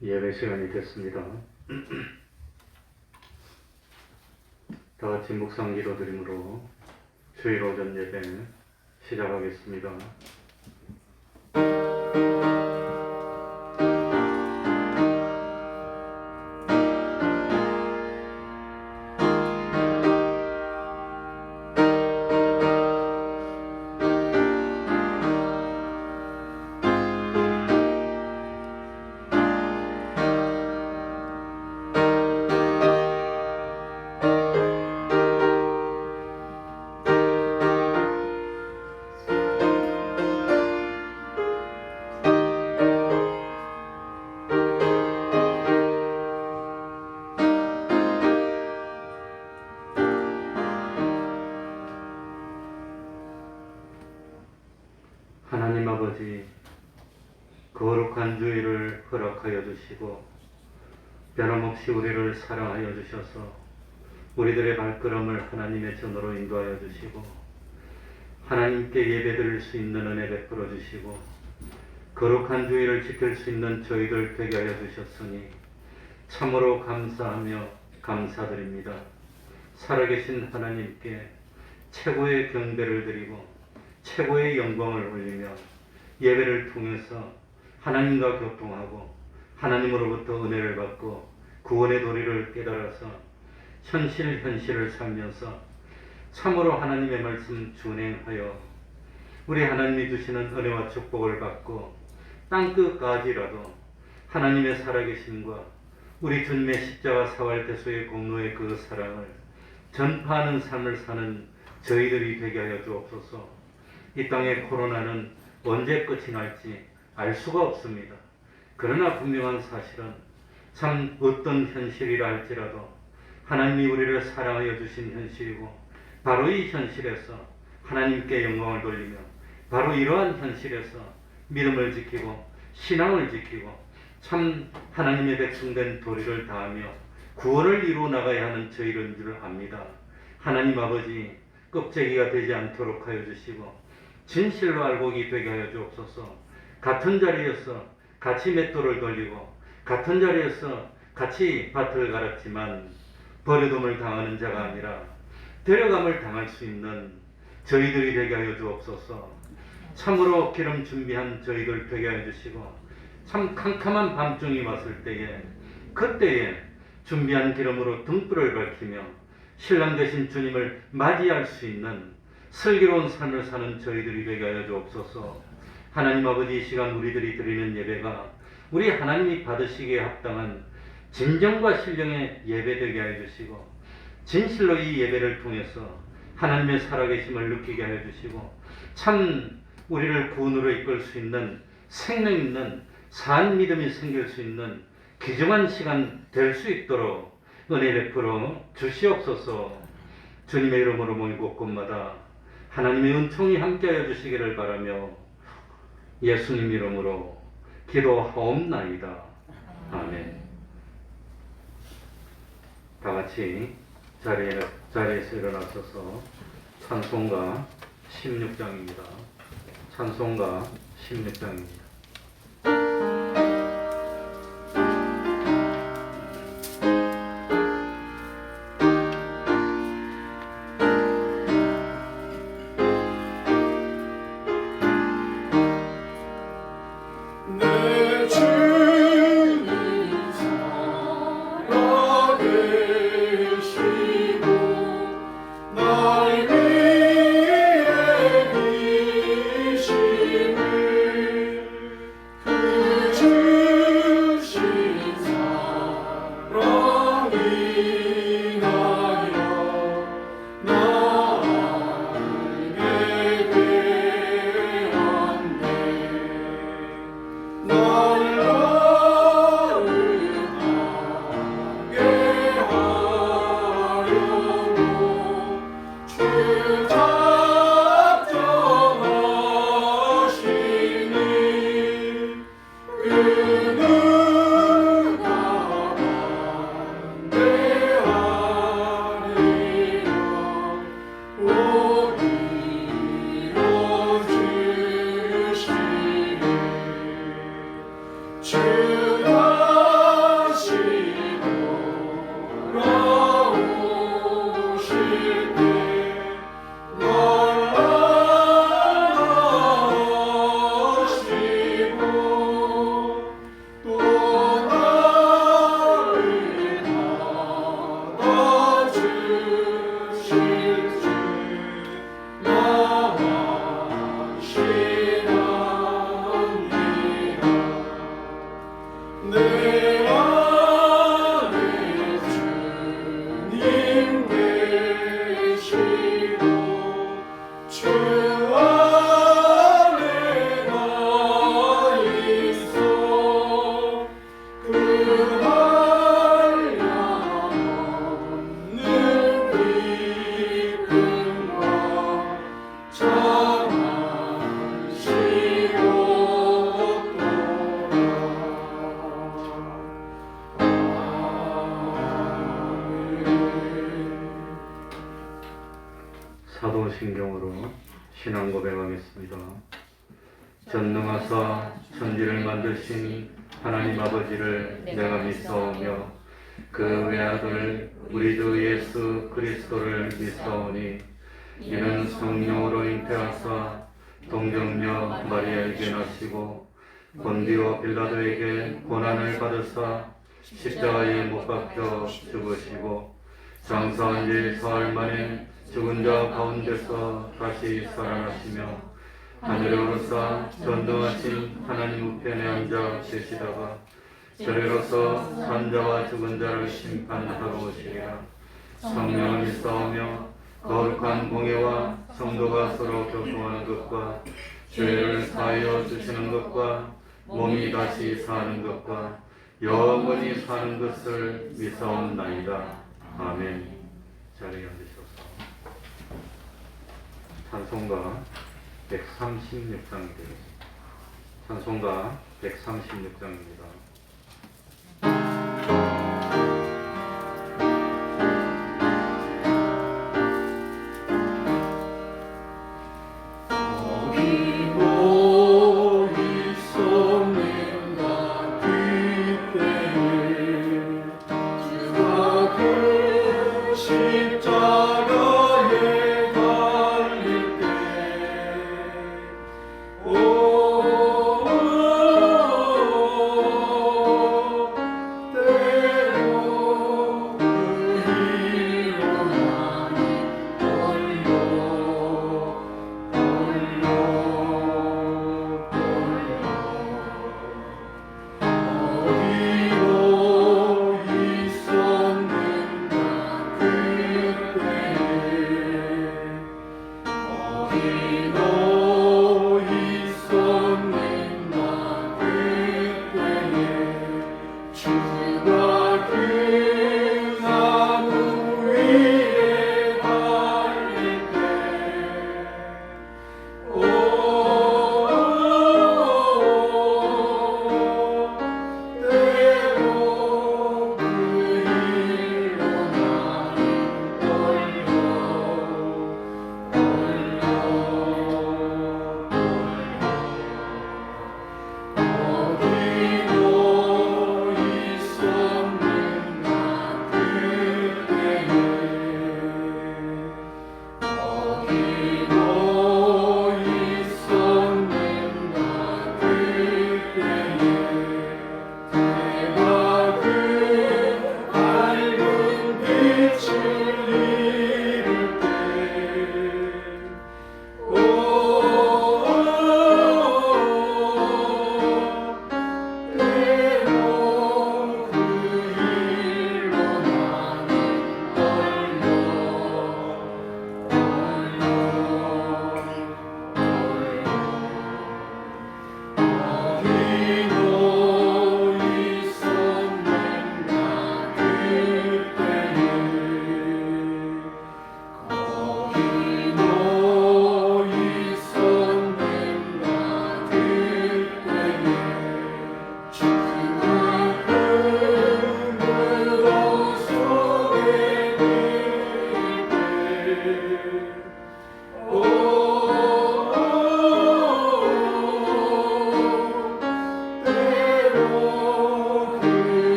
예배 시간이 됐습니다. 다 같이 묵상 기도 드림으로 주일 오전 예배 시작하겠습니다. 하나님 아버지, 거룩한 주일을 허락하여 주시고 변함없이 우리를 사랑하여 주셔서 우리들의 발걸음을 하나님의 전으로 인도하여 주시고 하나님께 예배드릴 수 있는 은혜 베풀어 주시고 거룩한 주일을 지킬 수 있는 저희들 되게 하여 주셨으니 참으로 감사하며 감사드립니다. 살아계신 하나님께 최고의 경배를 드리고 최고의 영광을 올리며 예배를 통해서 하나님과 교통하고 하나님으로부터 은혜를 받고 구원의 도리를 깨달아서 현실을 살면서 참으로 하나님의 말씀 준행하여 우리 하나님이 주시는 은혜와 축복을 받고 땅끝까지라도 하나님의 살아계심과 우리 주님의 십자가 사활대소의 공로의 그 사랑을 전파하는 삶을 사는 저희들이 되게 하여 주옵소서. 이 땅의 코로나는 언제 끝이 날지 알 수가 없습니다. 그러나 분명한 사실은 참 어떤 현실이라 할지라도 하나님이 우리를 사랑하여 주신 현실이고 바로 이 현실에서 하나님께 영광을 돌리며 바로 이러한 현실에서 믿음을 지키고 신앙을 지키고 참 하나님의 백성된 도리를 다하며 구원을 이루어 나가야 하는 저희인 줄 압니다. 하나님 아버지, 껍데기가 되지 않도록 하여 주시고 진실로 알고기 되게 하여 주옵소서. 같은 자리에서 같이 맷돌을 돌리고 같은 자리에서 같이 밭을 갈았지만 버려둠을 당하는 자가 아니라 데려감을 당할 수 있는 저희들이 되게 하여 주옵소서. 참으로 기름 준비한 저희들 되게 하여 주시고 참 캄캄한 밤중이 왔을 때에 그때에 준비한 기름으로 등불을 밝히며 신랑 되신 주님을 맞이할 수 있는 슬기로운 삶을 사는 저희들이 되게 하여 주옵소서. 하나님 아버지, 이 시간 우리들이 드리는 예배가 우리 하나님이 받으시기에 합당한 진정과 신령의 예배 되게 하여 주시고 진실로 이 예배를 통해서 하나님의 살아계심을 느끼게 하여 주시고 참 우리를 구원으로 이끌 수 있는 생명 있는 산 믿음이 생길 수 있는 귀중한 시간 될 수 있도록 은혜 베풀어 주시옵소서. 주님의 이름으로 모인 곳곳마다 하나님의 은총이 함께하여 주시기를 바라며 예수님 이름으로 기도하옵나이다. 아멘. 다 같이 자리에서 일어나셔서 찬송가 16장입니다. 찬송가 16장입니다. 신앙 고백하겠습니다. 전능하사 천지를 만드신 하나님 아버지를 내가 믿사오며 그 외아들 우리 주 예수 그리스도를 믿사오니 이는 성령으로 잉태하사 동정녀 마리아에게 나시고 본디오 빌라도에게 고난을 받으사 십자가에 못 박혀 죽으시고 장사한 지 사흘 만에 죽은 자 가운데서 다시 살아나시며 하늘에 오르사 전능하신 하나님 우편에 앉아 계시다가 저리로서 산자와 죽은 자를 심판하러 오시리라. 성령을 믿사오며 거룩한 공예와 성도가 서로 교통하는 것과 죄를 사하여 주시는 것과 몸이 다시 사는 것과 영원히 사는 것을 믿사옵나이다. 아멘. 자리에 앉으셔서 찬송가 136장이 되겠습니다. 찬송가 136장입니다. 오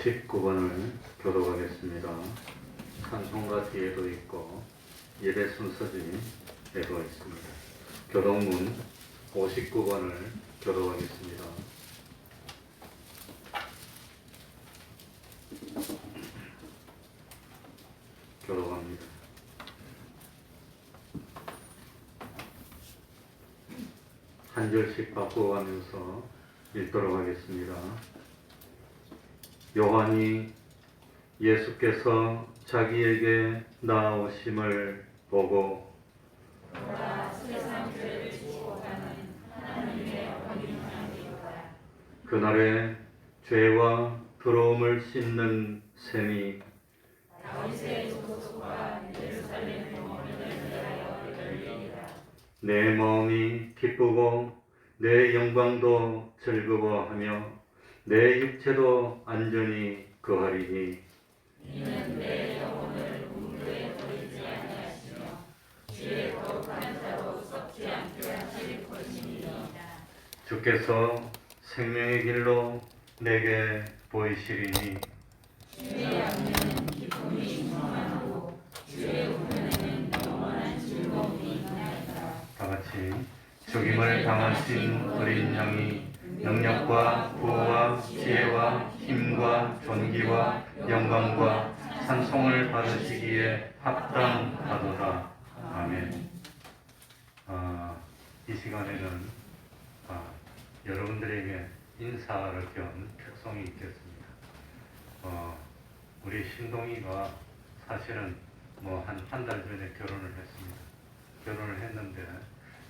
59번을 교독하겠습니다. 찬송가 뒤에도 있고 예배 순서지에도 있습니다. 교독문 59번을 교독하겠습니다. 교독합니다. 한 절씩 바꿔가면서 읽도록 하겠습니다. 요한이 예수께서 자기에게 나아오심을 보고 그날에 죄와 더러움을 씻는 셈이 내 마음이 기쁘고 내 영광도 즐거워하며 내 육체도 안전히 거하리니 이는 내 영혼을 궁도에 버리지 아니하시며 주의 거룩한 자로 썩지 않게 하실 것이니이다. 주께서 생명의 길로 내게 보이시리니 주의 양면은 기쁨이 충만하고 주의 우편에는 영원한 즐거움이 있나이다. 다같이 죽임을 당하신 어린 양이 능력과 부와 지혜와 힘과 존귀와 영광과 찬송을 받으시기에 합당하도다. 아멘. 이 시간에는 여러분들에게 인사를 겸 특송이 있겠습니다. 우리 신동이가 사실은 한 달 전에 결혼을 했습니다. 결혼을 했는데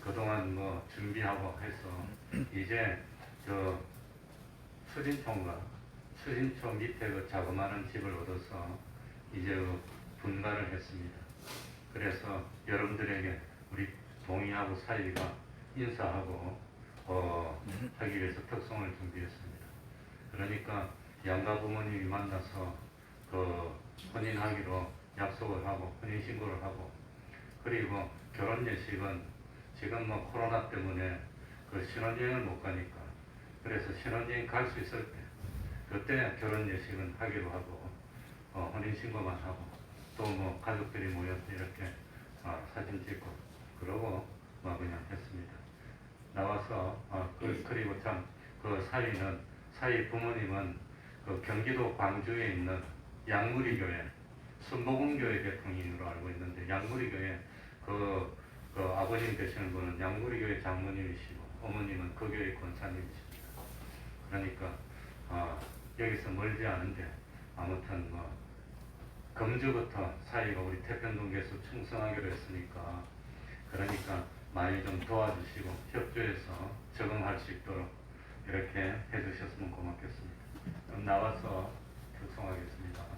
그동안 준비하고 해서 이제 수진촌 밑에 그 자그마한 집을 얻어서 이제 분가를 했습니다. 그래서 여러분들에게 우리 동의하고 사이가 인사하고 하기 위해서 특송을 준비했습니다. 그러니까 양가 부모님이 만나서 혼인하기로 약속을 하고 혼인신고를 하고, 그리고 결혼 예식은 지금 코로나 때문에 신혼여행을 못 가니까, 그래서 신혼여행 갈 수 있을 때 그때 결혼 예식은 하기로 하고 혼인신고만 하고 또 가족들이 모여서 이렇게 사진 찍고 그러고 그냥 했습니다. 나와서 그리고 참 사이 부모님은 경기도 광주에 있는 양무리교회 순복음교회 대통령으로 알고 있는데, 양무리교회 아버님 되시는 분은 양무리교회 장모님이시고 어머님은 그 교회 권사님이십니다. 그러니까 여기서 멀지 않은데 아무튼 금주부터 사이가 우리 태평동교에서 충성하기로 했으니까, 그러니까 많이 좀 도와주시고 협조해서 적응할 수 있도록 이렇게 해주셨으면 고맙겠습니다. 그럼 나와서 특송하겠습니다.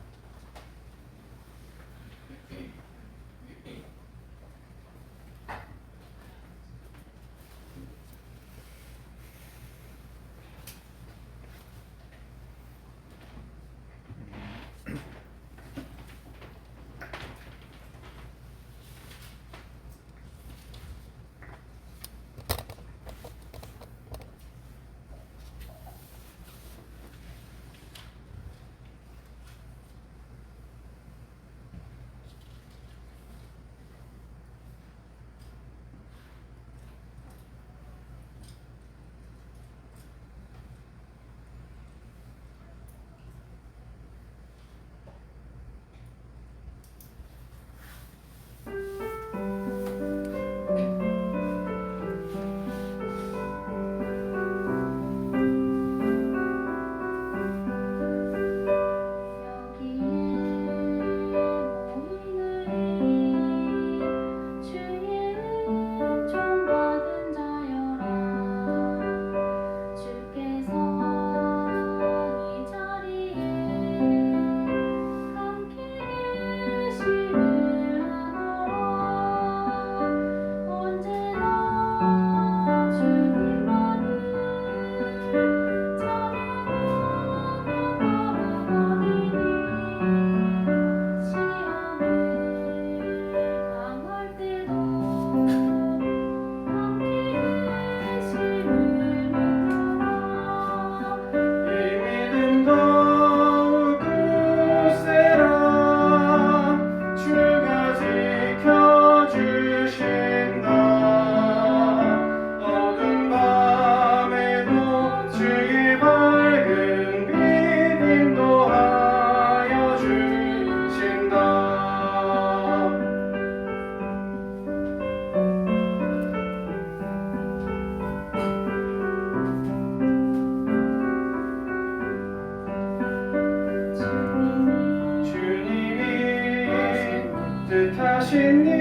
뜻하신 일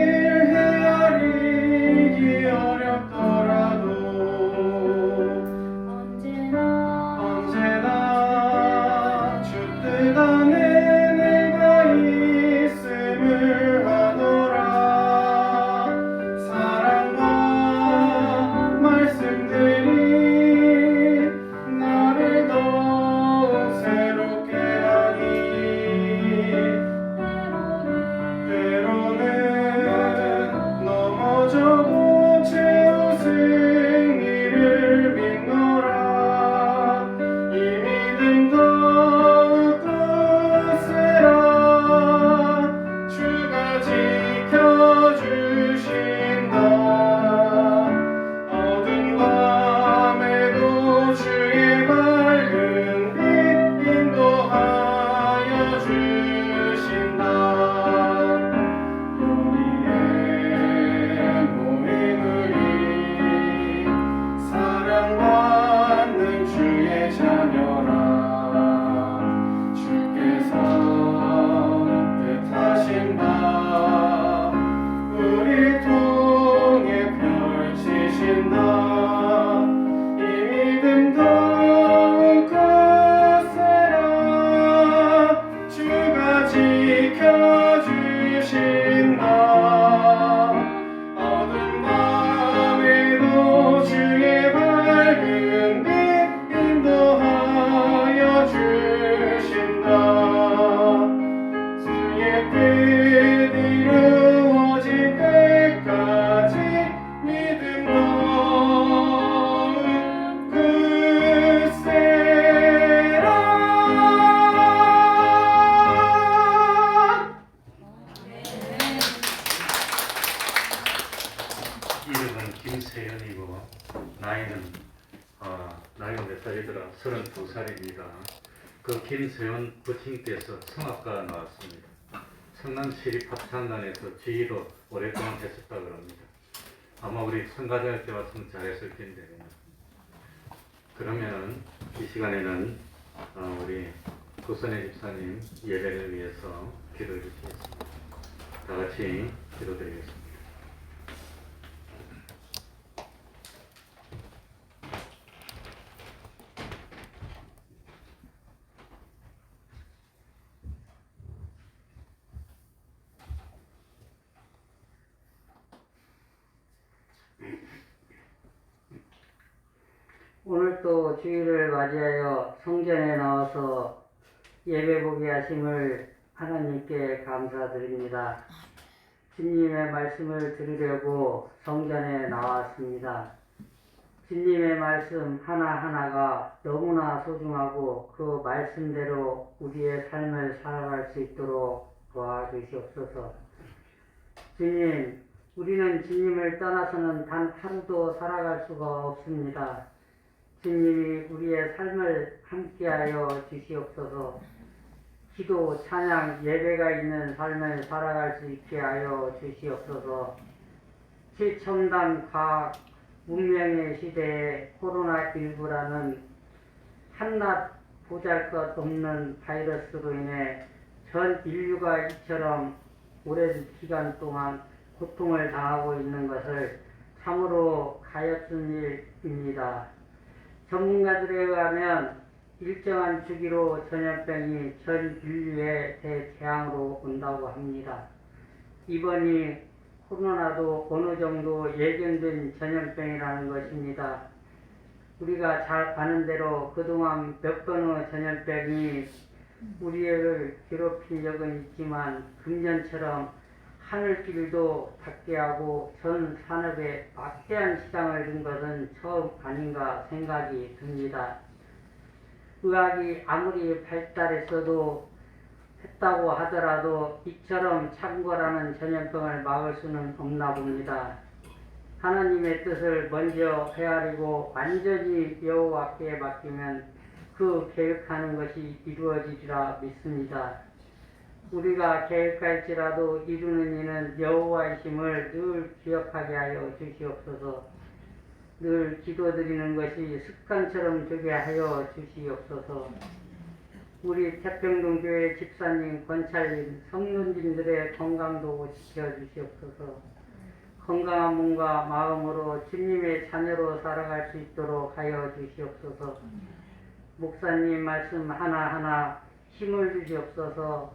헤아리기 어렵더라도 언제나 주 뜻 안에 내가 있음을 하노라. 사랑과 말씀들이 나를 더욱 새롭게 하니 때로는 넘어져도 최후 승리를 믿노라. 이 믿음 더욱 굳세라. 주가 지켜주신다. 어두운 밤에도 주의 밝은 빛 인도하여 주신다. 여기에 모인 우리 사랑받는 주의 자녀라. 주께서 뜻하신 바 우리 통해 펼치신다. 이 믿음 더욱 굳세라. 주가 지켜주신다. 어두운 밤에도 주의 밝은 빛 인도하여 주신다. 주의 뜻 이루어질 때까지 믿음 더욱 굳세라. 이름은 김세현이고 나이가 몇 살이더라? 32살입니다. 그 김세현 부친께서 성악가 나왔습니다. 성남시립합창단에서 지휘도 오랫동안 했었다 그럽니다. 아마 우리 성가대학교 왔으면 잘했을 텐데. 그러면 이 시간에는 우리 구선혜 집사님 예배를 위해서 기도해 주시겠습니다. 다 같이 기도드리겠습니다. 오늘 또 주일을 맞이하여 성전에 나와서 예배 보게 하심을 하나님께 감사드립니다. 주님의 말씀을 들으려고 성전에 나왔습니다. 주님의 말씀 하나하나가 너무나 소중하고 그 말씀대로 우리의 삶을 살아갈 수 있도록 도와주시옵소서. 주님, 우리는 주님을 떠나서는 단 하루도 살아갈 수가 없습니다. 주님이 우리의 삶을 함께하여 주시옵소서. 기도, 찬양, 예배가 있는 삶을 살아갈 수 있게 하여 주시옵소서. 최첨단 과학 문명의 시대에 코로나19라는 한낱 보잘것없는 바이러스로 인해 전 인류가 이처럼 오랜 기간 동안 고통을 당하고 있는 것을 참으로 가엾은 일입니다. 전문가들에 의하면 일정한 주기로 전염병이 전 인류의 대재앙으로 온다고 합니다. 이번이 코로나도 어느 정도 예견된 전염병이라는 것입니다. 우리가 잘 아는 대로 그동안 몇 번의 전염병이 우리를 괴롭힌 적은 있지만 금년처럼 하늘길도 닫게 하고 전 산업에 막대한 시장을 준 것은 처음 아닌가 생각이 듭니다. 의학이 아무리 발달했다고 하더라도 이처럼 창궐하는 전염병을 막을 수는 없나 봅니다. 하나님의 뜻을 먼저 헤아리고 완전히 여호와께 맡기면 그 계획하는 것이 이루어지리라 믿습니다. 우리가 계획할지라도 이루는 이는 여호와이심을 늘 기억하게 하여 주시옵소서. 늘 기도드리는 것이 습관처럼 되게 하여 주시옵소서. 우리 태평동교회 집사님, 권찰님, 성도님들의 건강도 지켜주시옵소서. 건강한 몸과 마음으로 주님의 자녀로 살아갈 수 있도록 하여 주시옵소서. 목사님 말씀 하나하나 힘을 주시옵소서.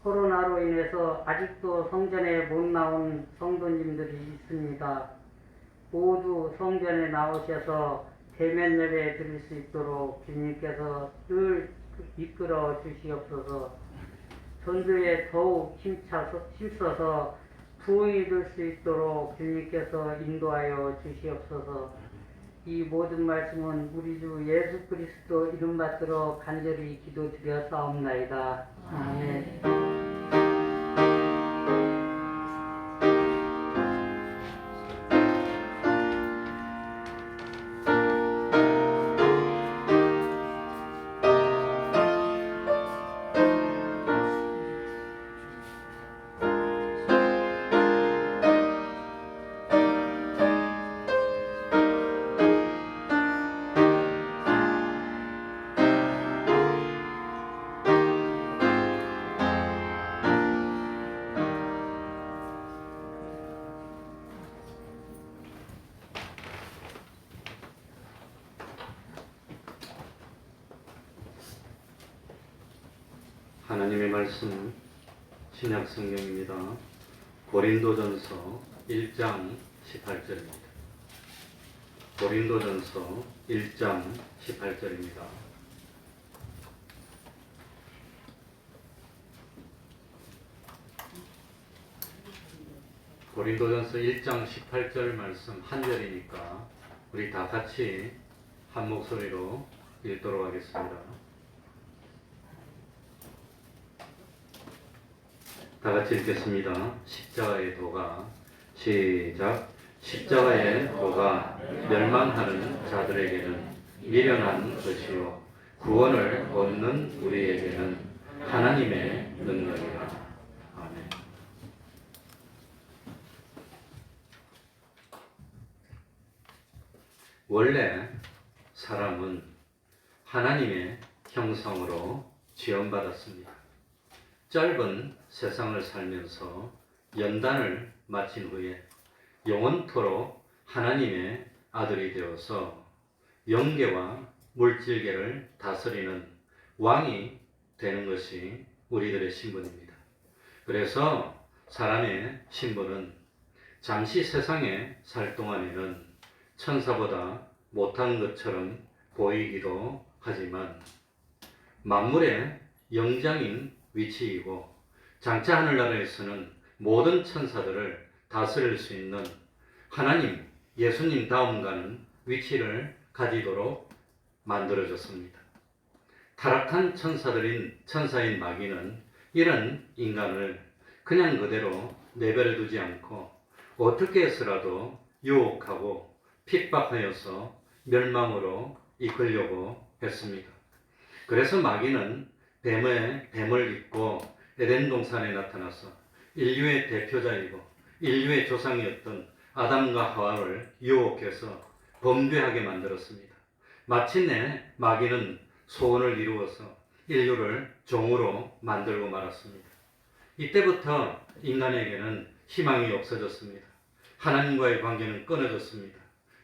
코로나로 인해서 아직도 성전에 못 나온 성도님들이 있습니다. 모두 성전에 나오셔서 대면 예배 드릴 수 있도록 주님께서 늘 이끌어 주시옵소서. 전도에 더욱 힘써서 부흥이 될 수 있도록 주님께서 인도하여 주시옵소서. 이 모든 말씀은 우리 주 예수 그리스도 이름 받들어 간절히 기도드려 싸움나이다. 아멘. 하나님의 말씀은 신약 성경입니다. 고린도전서 1장 18절입니다. 고린도전서 1장 18절입니다. 고린도전서 1장 18절 말씀 한 절이니까 우리 다 같이 한 목소리로 읽도록 하겠습니다. 다 같이 읽겠습니다. 십자가의 도가 시작. 십자가의 도가 멸망하는 자들에게는 미련한 것이요 구원을 얻는 우리에게는 하나님의 능력이라. 아멘. 원래 사람은 하나님의 형상으로 지음받았습니다. 짧은 세상을 살면서 연단을 마친 후에 영원토록 하나님의 아들이 되어서 영계와 물질계를 다스리는 왕이 되는 것이 우리들의 신분입니다. 그래서 사람의 신분은 잠시 세상에 살 동안에는 천사보다 못한 것처럼 보이기도 하지만 만물의 영장인 위치이고 장차 하늘나라에서는 모든 천사들을 다스릴 수 있는 하나님, 예수님 다음가는 위치를 가지도록 만들어졌습니다. 타락한 천사인 마귀는 이런 인간을 그냥 그대로 내버려 두지 않고 어떻게 해서라도 유혹하고 핍박하여서 멸망으로 이끌려고 했습니다. 그래서 마귀는 뱀을 입고 에덴 동산에 나타나서 인류의 대표자이고 인류의 조상이었던 아담과 하와를 유혹해서 범죄하게 만들었습니다. 마침내 마귀는 소원을 이루어서 인류를 종으로 만들고 말았습니다. 이때부터 인간에게는 희망이 없어졌습니다. 하나님과의 관계는 끊어졌습니다.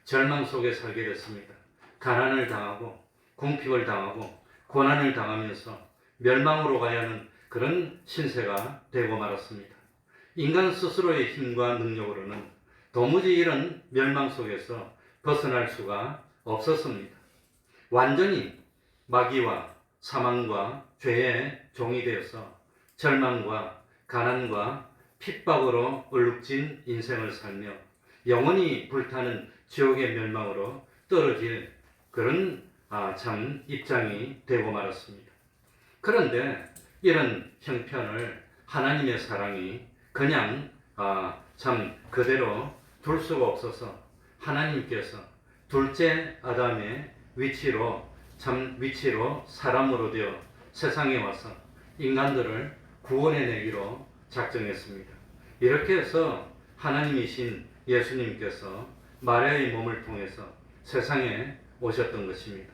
절망 속에 살게 됐습니다. 가난을 당하고 궁핍을 당하고 고난을 당하면서 멸망으로 가야 하는 그런 신세가 되고 말았습니다. 인간 스스로의 힘과 능력으로는 도무지 이런 멸망 속에서 벗어날 수가 없었습니다. 완전히 마귀와 사망과 죄의 종이 되어서 절망과 가난과 핍박으로 얼룩진 인생을 살며 영원히 불타는 지옥의 멸망으로 떨어질 그런 참 입장이 되고 말았습니다. 그런데 이런 형편을 하나님의 사랑이 그냥 참 그대로 둘 수가 없어서 하나님께서 둘째 아담의 위치로 사람으로 되어 세상에 와서 인간들을 구원해내기로 작정했습니다. 이렇게 해서 하나님이신 예수님께서 마리아의 몸을 통해서 세상에 오셨던 것입니다.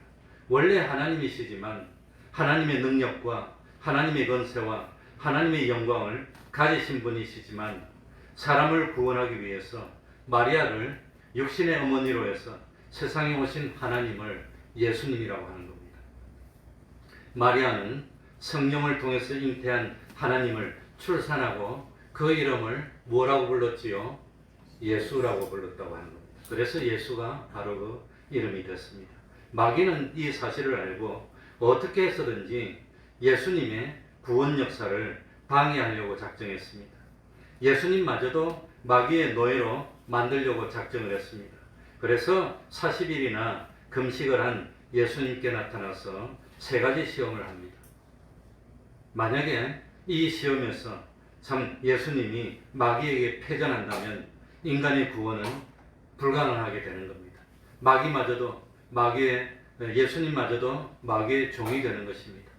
원래 하나님이시지만 하나님의 능력과 하나님의 권세와 하나님의 영광을 가지신 분이시지만 사람을 구원하기 위해서 마리아를 육신의 어머니로 해서 세상에 오신 하나님을 예수님이라고 하는 겁니다. 마리아는 성령을 통해서 잉태한 하나님을 출산하고 그 이름을 뭐라고 불렀지요? 예수라고 불렀다고 하는 겁니다. 그래서 예수가 바로 그 이름이 됐습니다. 마귀는 이 사실을 알고 어떻게 해서든지 예수님의 구원 역사를 방해하려고 작정했습니다. 예수님마저도 마귀의 노예로 만들려고 작정을 했습니다. 그래서 40일이나 금식을 한 예수님께 나타나서 세 가지 시험을 합니다. 만약에 이 시험에서 참 예수님이 마귀에게 패전한다면 인간의 구원은 불가능하게 되는 겁니다. 예수님마저도 마귀의 종이 되는 것입니다.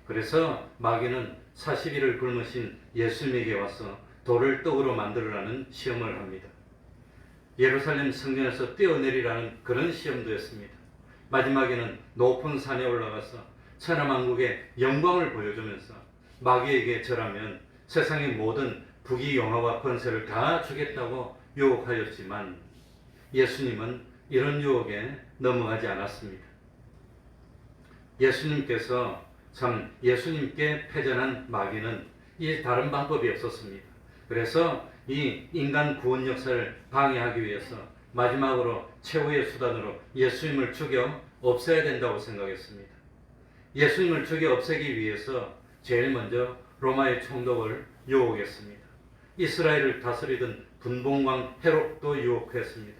그래서 마귀는 40일을 굶으신 예수님에게 와서 돌을 떡으로 만들으라는 시험을 합니다. 예루살렘 성전에서 뛰어내리라는 그런 시험도 했습니다. 마지막에는 높은 산에 올라가서 천하만국의 영광을 보여주면서 마귀에게 절하면 세상의 모든 부귀 영화와 권세를 다 주겠다고 유혹하였지만 예수님은 이런 유혹에 넘어가지 않았습니다. 예수님께 패전한 마귀는 이 다른 방법이 없었습니다. 그래서 이 인간 구원 역사를 방해하기 위해서 마지막으로 최후의 수단으로 예수님을 죽여 없애야 된다고 생각했습니다. 예수님을 죽여 없애기 위해서 제일 먼저 로마의 총독을 유혹했습니다. 이스라엘을 다스리던 분봉왕 헤롯도 유혹했습니다.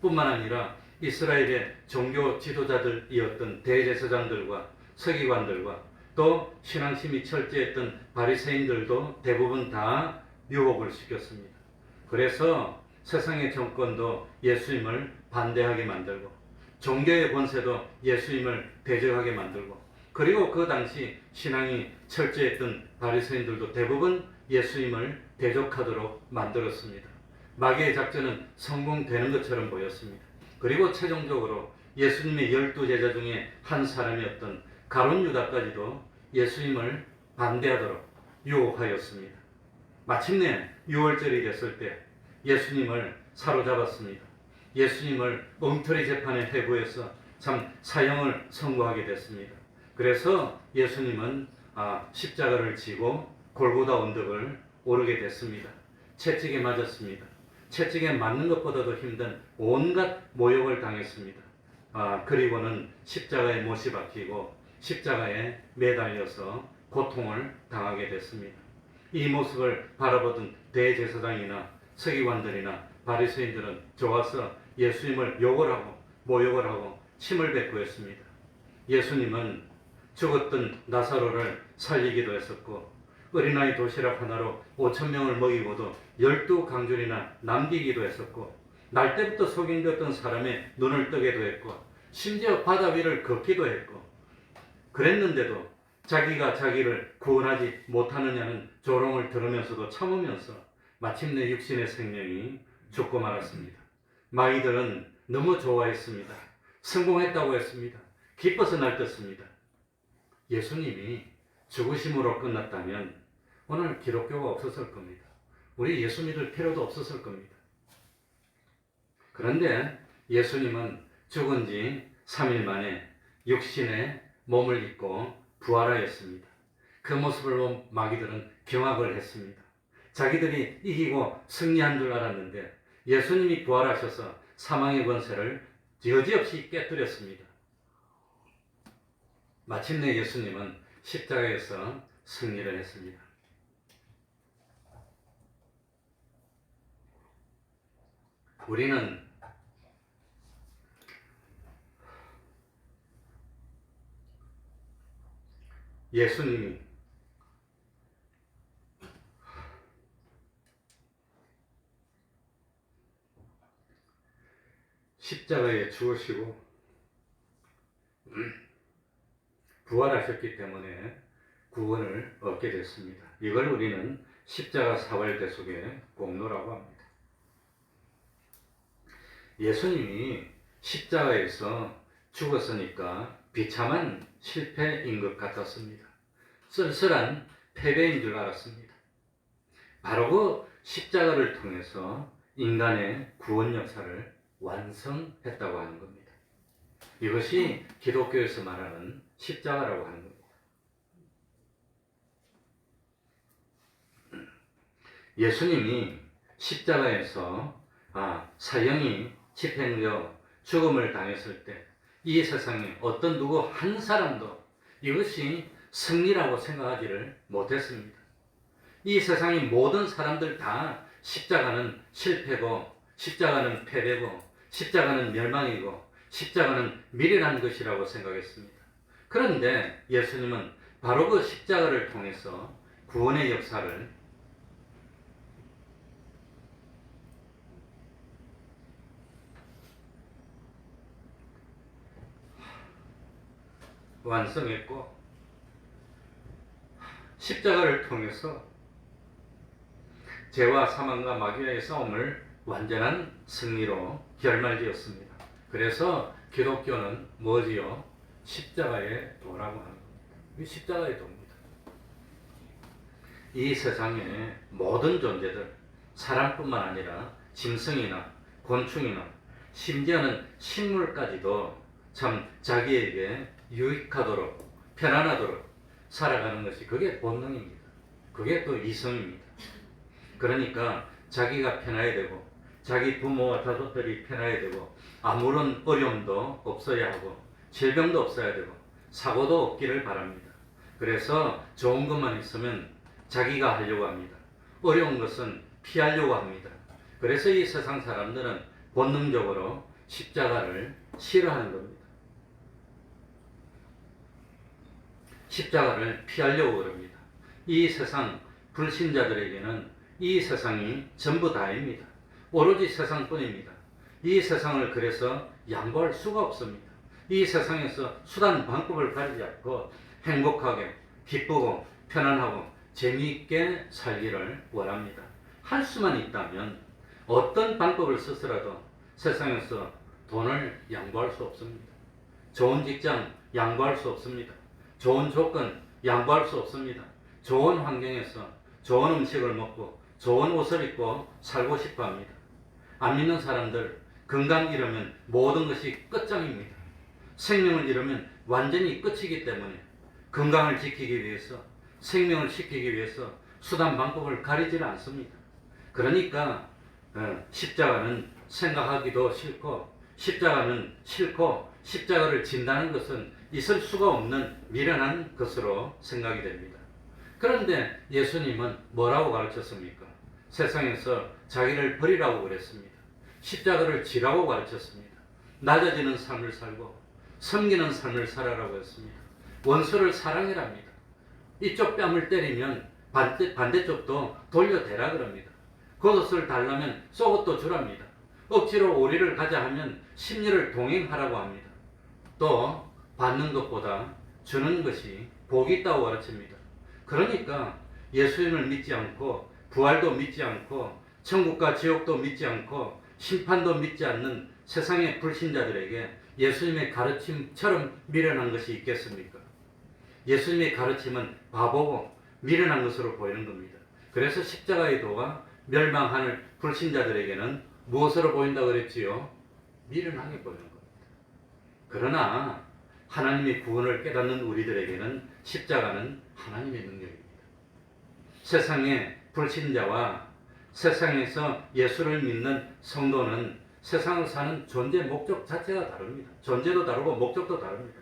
뿐만 아니라 이스라엘의 종교 지도자들이었던 대제사장들과 서기관들과 또 신앙심이 철저했던 바리새인들도 대부분 다 유혹을 시켰습니다. 그래서 세상의 정권도 예수님을 반대하게 만들고 종교의 권세도 예수님을 대적하게 만들고 그리고 그 당시 신앙이 철저했던 바리새인들도 대부분 예수님을 대적하도록 만들었습니다. 마귀의 작전은 성공되는 것처럼 보였습니다. 그리고 최종적으로 예수님의 12제자 중에 한 사람이었던 가룟 유다까지도 예수님을 반대하도록 유혹하였습니다. 마침내 6월절이 됐을 때 예수님을 사로잡았습니다. 예수님을 엉터리 재판에 회부해서 참 사형을 선고하게 됐습니다. 그래서 예수님은 십자가를 지고 골고다 언덕을 오르게 됐습니다. 채찍에 맞았습니다. 채찍에 맞는 것보다도 힘든 온갖 모욕을 당했습니다. 그리고는 십자가에 못이 박히고 십자가에 매달려서 고통을 당하게 됐습니다. 이 모습을 바라보던 대제사장이나 서기관들이나 바리새인들은 좋아서 예수님을 욕을 하고 모욕을 하고 침을 뱉고 했습니다. 예수님은 죽었던 나사로를 살리기도 했었고 어린아이 도시락 하나로 5,000명을 먹이고도 12강줄이나 남기기도 했었고 날 때부터 속인되었던 사람의 눈을 뜨게도 했고 심지어 바다 위를 걷기도 했고 그랬는데도 자기가 자기를 구원하지 못하느냐는 조롱을 들으면서도 참으면서 마침내 육신의 생명이 죽고 말았습니다. 마귀들은 너무 좋아했습니다. 성공했다고 했습니다. 기뻐서 날뛰었습니다. 예수님이 죽으심으로 끝났다면 오늘 기독교가 없었을 겁니다. 우리 예수 믿을 필요도 없었을 겁니다. 그런데 예수님은 죽은 지 3일 만에 육신의 몸을 입고 부활하였습니다. 그 모습을 본 마귀들은 경악을 했습니다. 자기들이 이기고 승리한 줄 알았는데 예수님이 부활하셔서 사망의 권세를 여지없이 깨뜨렸습니다. 마침내 예수님은 십자가에서 승리를 했습니다. 우리는 예수님이 십자가에 죽으시고 부활하셨기 때문에 구원을 얻게 됐습니다. 이걸 우리는 십자가 사활대속의 공로라고 합니다. 예수님이 십자가에서 죽었으니까 비참한 실패인 것 같았습니다. 쓸쓸한 패배인 줄 알았습니다. 바로 그 십자가를 통해서 인간의 구원 역사를 완성했다고 하는 겁니다. 이것이 기독교에서 말하는 십자가라고 하는 겁니다. 예수님이 십자가에서 사형이 집행되어 죽음을 당했을 때 이 세상에 어떤 누구 한 사람도 이것이 승리라고 생각하지를 못했습니다. 이 세상의 모든 사람들 다 십자가는 실패고, 십자가는 패배고, 십자가는 멸망이고, 십자가는 미련한 것이라고 생각했습니다. 그런데 예수님은 바로 그 십자가를 통해서 구원의 역사를 완성했고, 십자가를 통해서 죄와 사망과 마귀와의 싸움을 완전한 승리로 결말지었습니다. 그래서 기독교는 뭐지요? 십자가의 도라고 하는 겁니다. 이 십자가의 도입니다. 이 세상의 모든 존재들, 사람뿐만 아니라 짐승이나 곤충이나 심지어는 식물까지도 참 자기에게 유익하도록 편안하도록 살아가는 것이 그게 본능입니다. 그게 또 이성입니다. 그러니까 자기가 편해야 되고 자기 부모와 자손들이 편해야 되고 아무런 어려움도 없어야 하고 질병도 없어야 되고 사고도 없기를 바랍니다. 그래서 좋은 것만 있으면 자기가 하려고 합니다. 어려운 것은 피하려고 합니다. 그래서 이 세상 사람들은 본능적으로 십자가를 싫어하는 겁니다. 십자가를 피하려고 그럽니다. 이 세상 불신자들에게는 이 세상이 전부 다입니다. 오로지 세상뿐입니다. 이 세상을 그래서 양보할 수가 없습니다. 이 세상에서 수단 방법을 가리지 않고 행복하게 기쁘고 편안하고 재미있게 살기를 원합니다. 할 수만 있다면 어떤 방법을 써서라도 세상에서 돈을 양보할 수 없습니다. 좋은 직장 양보할 수 없습니다. 좋은 조건 양보할 수 없습니다. 좋은 환경에서 좋은 음식을 먹고 좋은 옷을 입고 살고 싶어 합니다. 안 믿는 사람들 건강 잃으면 모든 것이 끝장입니다. 생명을 잃으면 완전히 끝이기 때문에 건강을 지키기 위해서 생명을 지키기 위해서 수단 방법을 가리지는 않습니다. 그러니까 십자가는 생각하기도 싫고 십자가는 싫고 십자가를 진다는 것은 있을 수가 없는 미련한 것으로 생각이 됩니다. 그런데 예수님은 뭐라고 가르쳤습니까? 세상에서 자기를 버리라고 그랬습니다. 십자가를 지라고 가르쳤습니다. 낮아지는 삶을 살고 섬기는 삶을 살아라고 했습니다. 원수를 사랑해랍니다. 이쪽 뺨을 때리면 반대쪽도 돌려대라 그럽니다. 겉옷을 달라면 속옷도 주랍니다. 억지로 오리를 가자 하면 심리를 동행하라고 합니다. 또 받는 것보다 주는 것이 복이 있다고 가르칩니다. 그러니까 예수님을 믿지 않고 부활도 믿지 않고 천국과 지옥도 믿지 않고 심판도 믿지 않는 세상의 불신자들에게 예수님의 가르침처럼 미련한 것이 있겠습니까? 예수님의 가르침은 바보고 미련한 것으로 보이는 겁니다. 그래서 십자가의 도가 멸망하는 불신자들에게는 무엇으로 보인다고 그랬지요? 미련하게 보이는 겁니다. 그러나 하나님의 구원을 깨닫는 우리들에게는 십자가는 하나님의 능력입니다. 세상의 불신자와 세상에서 예수를 믿는 성도는 세상을 사는 존재 목적 자체가 다릅니다. 존재도 다르고 목적도 다릅니다.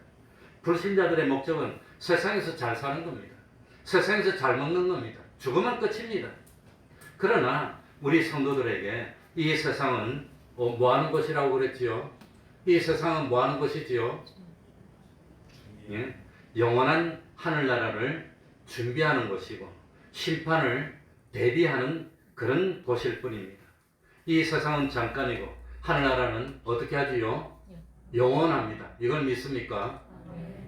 불신자들의 목적은 세상에서 잘 사는 겁니다. 세상에서 잘 먹는 겁니다. 죽으면 끝입니다. 그러나 우리 성도들에게 이 세상은 뭐 하는 것이라고 그랬지요? 이 세상은 뭐 하는 것이지요? 예? 영원한 하늘나라를 준비하는 것이고 심판을 대비하는 그런 곳일 뿐입니다. 이 세상은 잠깐이고 하늘나라는 어떻게 하지요? 영원합니다. 이걸 믿습니까?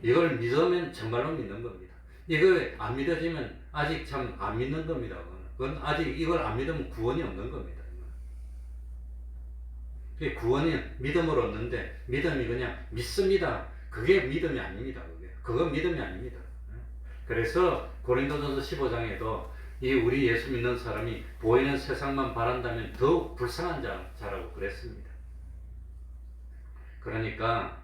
이걸 믿으면 정말로 믿는 겁니다. 이걸 안 믿어지면 아직 참 안 믿는 겁니다. 그건 아직 이걸 안 믿으면 구원이 없는 겁니다. 구원이 믿음으로 얻는데 믿음이 그냥 믿습니다. 그게 믿음이 아닙니다. 그건 믿음이 아닙니다. 그래서 고린도전서 15장에도 이 우리 예수 믿는 사람이 보이는 세상만 바란다면 더욱 불쌍한 자라고 그랬습니다. 그러니까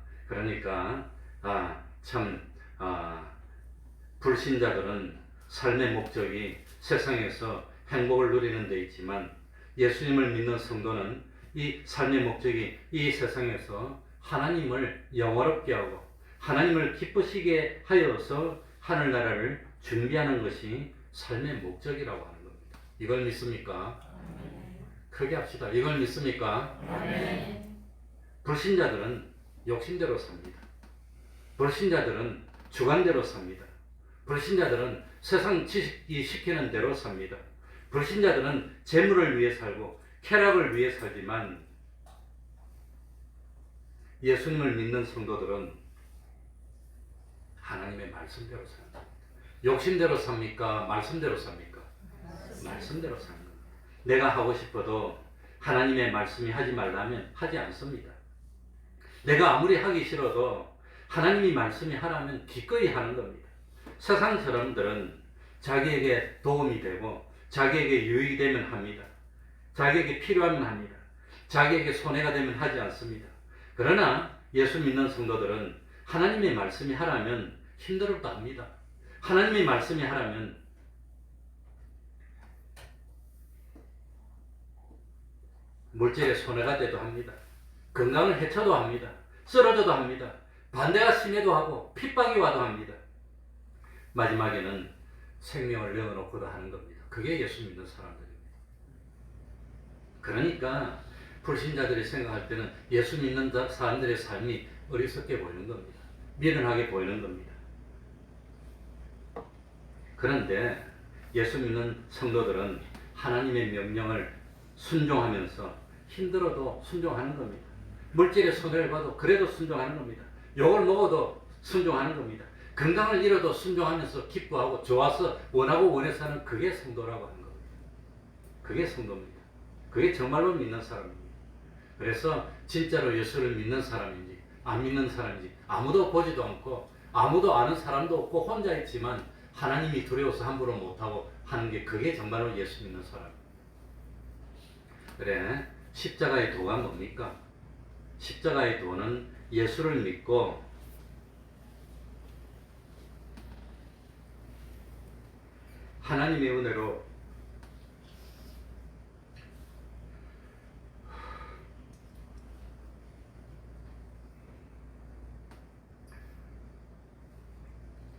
불신자들은 삶의 목적이 세상에서 행복을 누리는 데 있지만 예수님을 믿는 성도는 이 삶의 목적이 이 세상에서 하나님을 영화롭게 하고 하나님을 기쁘시게 하여서 하늘나라를 준비하는 것이 삶의 목적이라고 하는 겁니다. 이걸 믿습니까? 크게 합시다. 이걸 믿습니까? 불신자들은 욕심대로 삽니다. 불신자들은 주관대로 삽니다. 불신자들은 세상 지식이 시키는 대로 삽니다. 불신자들은 재물을 위해 살고 쾌락을 위해 살지만 예수님을 믿는 성도들은 하나님의 말씀대로 삽니다. 욕심대로 삽니까? 말씀대로 삽니까? 말씀대로 삽니다. 내가 하고 싶어도 하나님의 말씀이 하지 말라면 하지 않습니다. 내가 아무리 하기 싫어도 하나님이 말씀이 하라면 기꺼이 하는 겁니다. 세상 사람들은 자기에게 도움이 되고 자기에게 유익이 되면 합니다. 자기에게 필요하면 합니다. 자기에게 손해가 되면 하지 않습니다. 그러나 예수 믿는 성도들은 하나님의 말씀이 하라면 힘들어도 합니다. 하나님의 말씀이 하라면 물질에 손해가 돼도 합니다. 건강을 해쳐도 합니다. 쓰러져도 합니다. 반대가 심해도 하고 핍박이 와도 합니다. 마지막에는 생명을 내어놓고도 하는 겁니다. 그게 예수 믿는 사람들입니다. 그러니까 불신자들이 생각할 때는 예수 믿는 사람들의 삶이 어리석게 보이는 겁니다. 미련하게 보이는 겁니다. 그런데 예수 믿는 성도들은 하나님의 명령을 순종하면서 힘들어도 순종하는 겁니다. 물질의 손해를 봐도 그래도 순종하는 겁니다. 욕을 먹어도 순종하는 겁니다. 건강을 잃어도 순종하면서 기뻐하고 좋아서 원하고 원해서 하는 그게 성도라고 하는 겁니다. 그게 성도입니다. 그게 정말로 믿는 사람입니다. 그래서 진짜로 예수를 믿는 사람인지 안 믿는 사람인지 아무도 보지도 않고 아무도 아는 사람도 없고 혼자 있지만 하나님이 두려워서 함부로 못하고 하는 게 그게 정말로 예수 믿는 사람입니다. 그래, 십자가의 도가 뭡니까? 십자가의 도는 예수를 믿고 하나님의 은혜로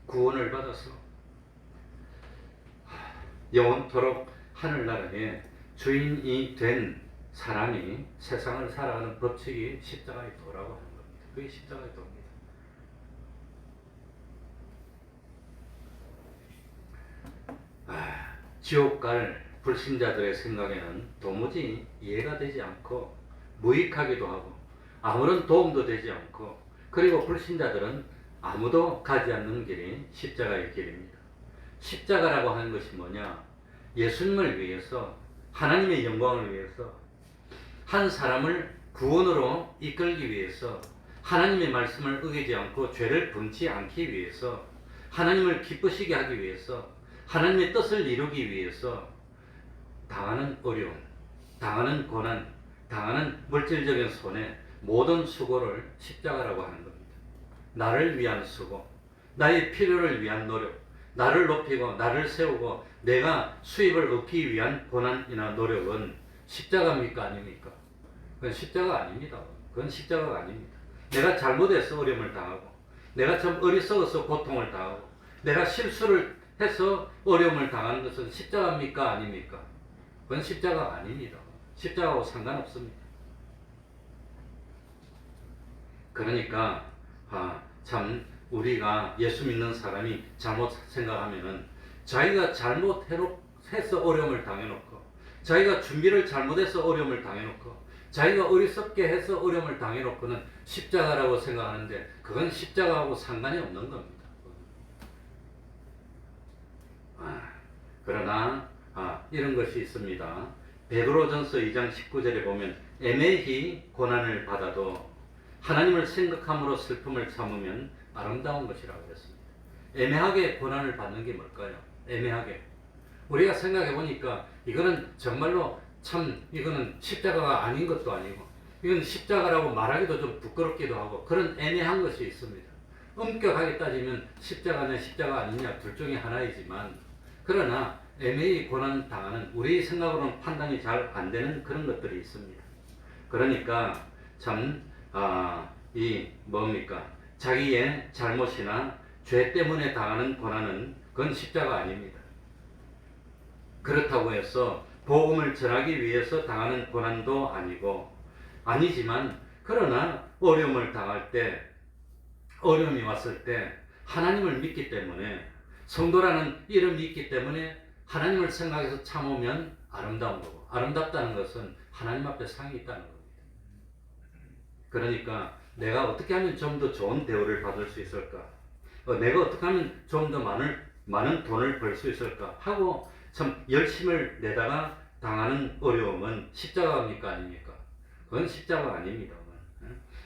구원을 받아서 영원토록 하늘나라의 주인이 된 사람이 세상을 살아가는 법칙이 십자가의 도라고 하는 겁니다. 그게 십자가의 도입니다. 지옥 갈 불신자들의 생각에는 도무지 이해가 되지 않고 무익하기도 하고 아무런 도움도 되지 않고 그리고 불신자들은 아무도 가지 않는 길이 십자가의 길입니다. 십자가라고 하는 것이 뭐냐? 예수님을 위해서 하나님의 영광을 위해서 한 사람을 구원으로 이끌기 위해서 하나님의 말씀을 어기지 않고 죄를 범치 않기 위해서 하나님을 기쁘시게 하기 위해서 하나님의 뜻을 이루기 위해서 당하는 어려움, 당하는 고난, 당하는 물질적인 손해 모든 수고를 십자가라고 하는 겁니다. 나를 위한 수고, 나의 필요를 위한 노력, 나를 높이고 나를 세우고 내가 수입을 얻기 위한 고난이나 노력은 십자가입니까? 아닙니까? 그건 십자가 아닙니다. 그건 십자가가 아닙니다. 내가 잘못해서 어려움을 당하고 내가 참 어리석어서 고통을 당하고 내가 실수를 해서 어려움을 당하는 것은 십자가입니까? 아닙니까? 그건 십자가가 아닙니다. 십자가하고 상관없습니다. 그러니까 참 우리가 예수 믿는 사람이 잘못 생각하면은 자기가 잘못해서 어려움을 당해놓고 자기가 준비를 잘못해서 어려움을 당해놓고 자기가 어리석게 해서 어려움을 당해놓고는 십자가라고 생각하는데 그건 십자가하고 상관이 없는 겁니다. 그러나 이런 것이 있습니다. 베드로전서 2장 19절에 보면 애매히 고난을 받아도 하나님을 생각함으로 슬픔을 참으면 아름다운 것이라고 했습니다. 애매하게 고난을 받는 게 뭘까요? 애매하게. 우리가 생각해 보니까 이거는 정말로 참 이거는 십자가가 아닌 것도 아니고 이건 십자가라고 말하기도 좀 부끄럽기도 하고 그런 애매한 것이 있습니다. 엄격하게 따지면 십자가냐 십자가 아니냐 둘 중에 하나이지만 그러나 애매히 고난 당하는 우리 생각으로는 판단이 잘 안 되는 그런 것들이 있습니다. 그러니까 참 이 뭡니까? 자기의 잘못이나 죄 때문에 당하는 고난은 그건 십자가 아닙니다. 그렇다고 해서 복음을 전하기 위해서 당하는 고난도 아니지만 그러나 어려움을 당할 때 어려움이 왔을 때 하나님을 믿기 때문에 성도라는 이름이 있기 때문에 하나님을 생각해서 참으면 아름다운 거고 아름답다는 것은 하나님 앞에 상이 있다는 겁니다. 그러니까 내가 어떻게 하면 좀 더 좋은 대우를 받을 수 있을까? 내가 어떻게 하면 좀 더 많은 돈을 벌 수 있을까? 하고 참 열심을 내다가 당하는 어려움은 십자가입니까? 아닙니까? 그건 십자가 아닙니다.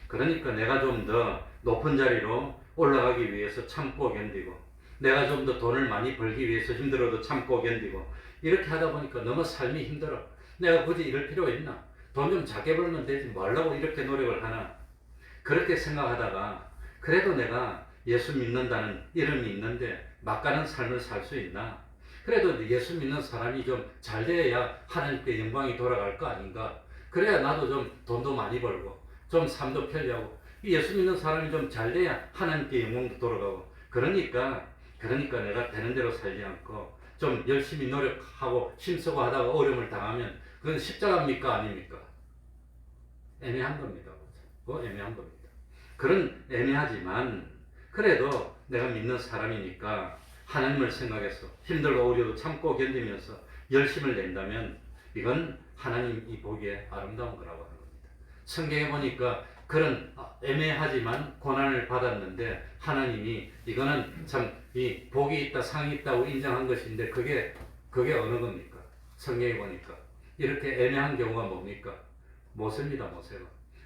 그러니까 내가 좀 더 높은 자리로 올라가기 위해서 참고 견디고 내가 좀 더 돈을 많이 벌기 위해서 힘들어도 참고 견디고 이렇게 하다 보니까 너무 삶이 힘들어. 내가 굳이 이럴 필요가 있나? 돈 좀 작게 벌면 되지 말라고 이렇게 노력을 하나? 그렇게 생각하다가 그래도 내가 예수 믿는다는 이름이 있는데 막가는 삶을 살 수 있나? 그래도 예수 믿는 사람이 좀 잘 돼야 하나님께 영광이 돌아갈 거 아닌가? 그래야 나도 좀 돈도 많이 벌고 좀 삶도 편리하고 예수 믿는 사람이 좀 잘 돼야 하나님께 영광도 돌아가고 그러니까 내가 되는 대로 살지 않고 좀 열심히 노력하고 힘쓰고 하다가 어려움을 당하면 그건 십자가입니까? 아닙니까? 애매한 겁니다. 그거 애매한 겁니다. 그런 애매하지만 그래도 내가 믿는 사람이니까 하나님을 생각해서 힘들고 어려도 참고 견디면서 열심을 낸다면 이건 하나님이 보기에 아름다운 거라고 하는 겁니다. 성경에 보니까 그런 애매하지만 고난을 받았는데 하나님이 이거는 참 이 복이 있다 상이 있다고 인정한 것인데 그게 어느 겁니까? 성경에 보니까 이렇게 애매한 경우가 뭡니까? 모세입니다.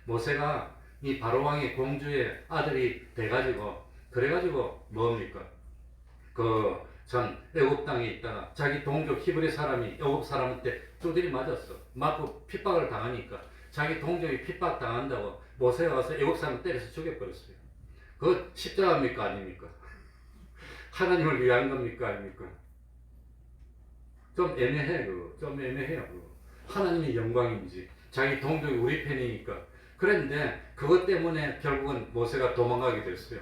모세가 이 바로왕의 공주의 아들이 돼가지고 그래가지고 뭡니까? 전 애굽 땅에 있다가 자기 동족 히브리 사람이 애굽 사람한테 두드리 맞았어. 맞고 핍박을 당하니까 자기 동족이 핍박 당한다고 모세가 가서 애굽 사람 때려서 죽여버렸어요. 그거 십자가입니까? 아닙니까? 하나님을 위한 겁니까? 아닙니까? 좀 애매해 그거. 좀 애매해요 그거. 하나님의 영광인지 자기 동족이 우리 편이니까 그런데 그것 때문에 결국은 모세가 도망가게 됐어요.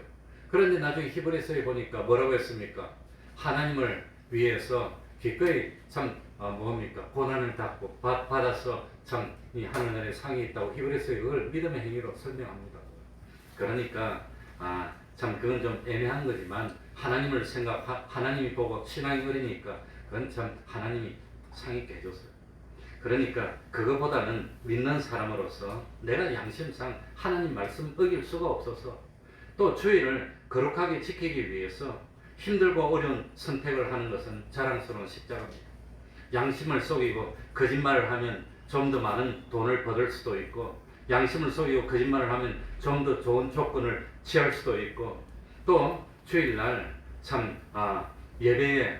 그런데 나중에 히브리서에 보니까 뭐라고 했습니까? 하나님을 위해서 기꺼이 참 뭡니까? 고난을 받아서 참 이 하늘나라에 상이 있다고 히브리서에 그걸 믿음의 행위로 설명합니다. 그러니까 참 그건 좀 애매한 거지만 하나님을 하나님이 보고 신앙이 어리니까 그건 참 하나님이 상 있게 해줬어요. 그러니까 그거보다는 믿는 사람으로서 내가 양심상 하나님 말씀 어길 수가 없어서 또 주의를 거룩하게 지키기 위해서 힘들고 어려운 선택을 하는 것은 자랑스러운 십자가입니다. 양심을 속이고 거짓말을 하면 좀 더 많은 돈을 받을 수도 있고 양심을 속이고 거짓말을 하면 좀 더 좋은 조건을 취할 수도 있고 또 주일날 참 예배에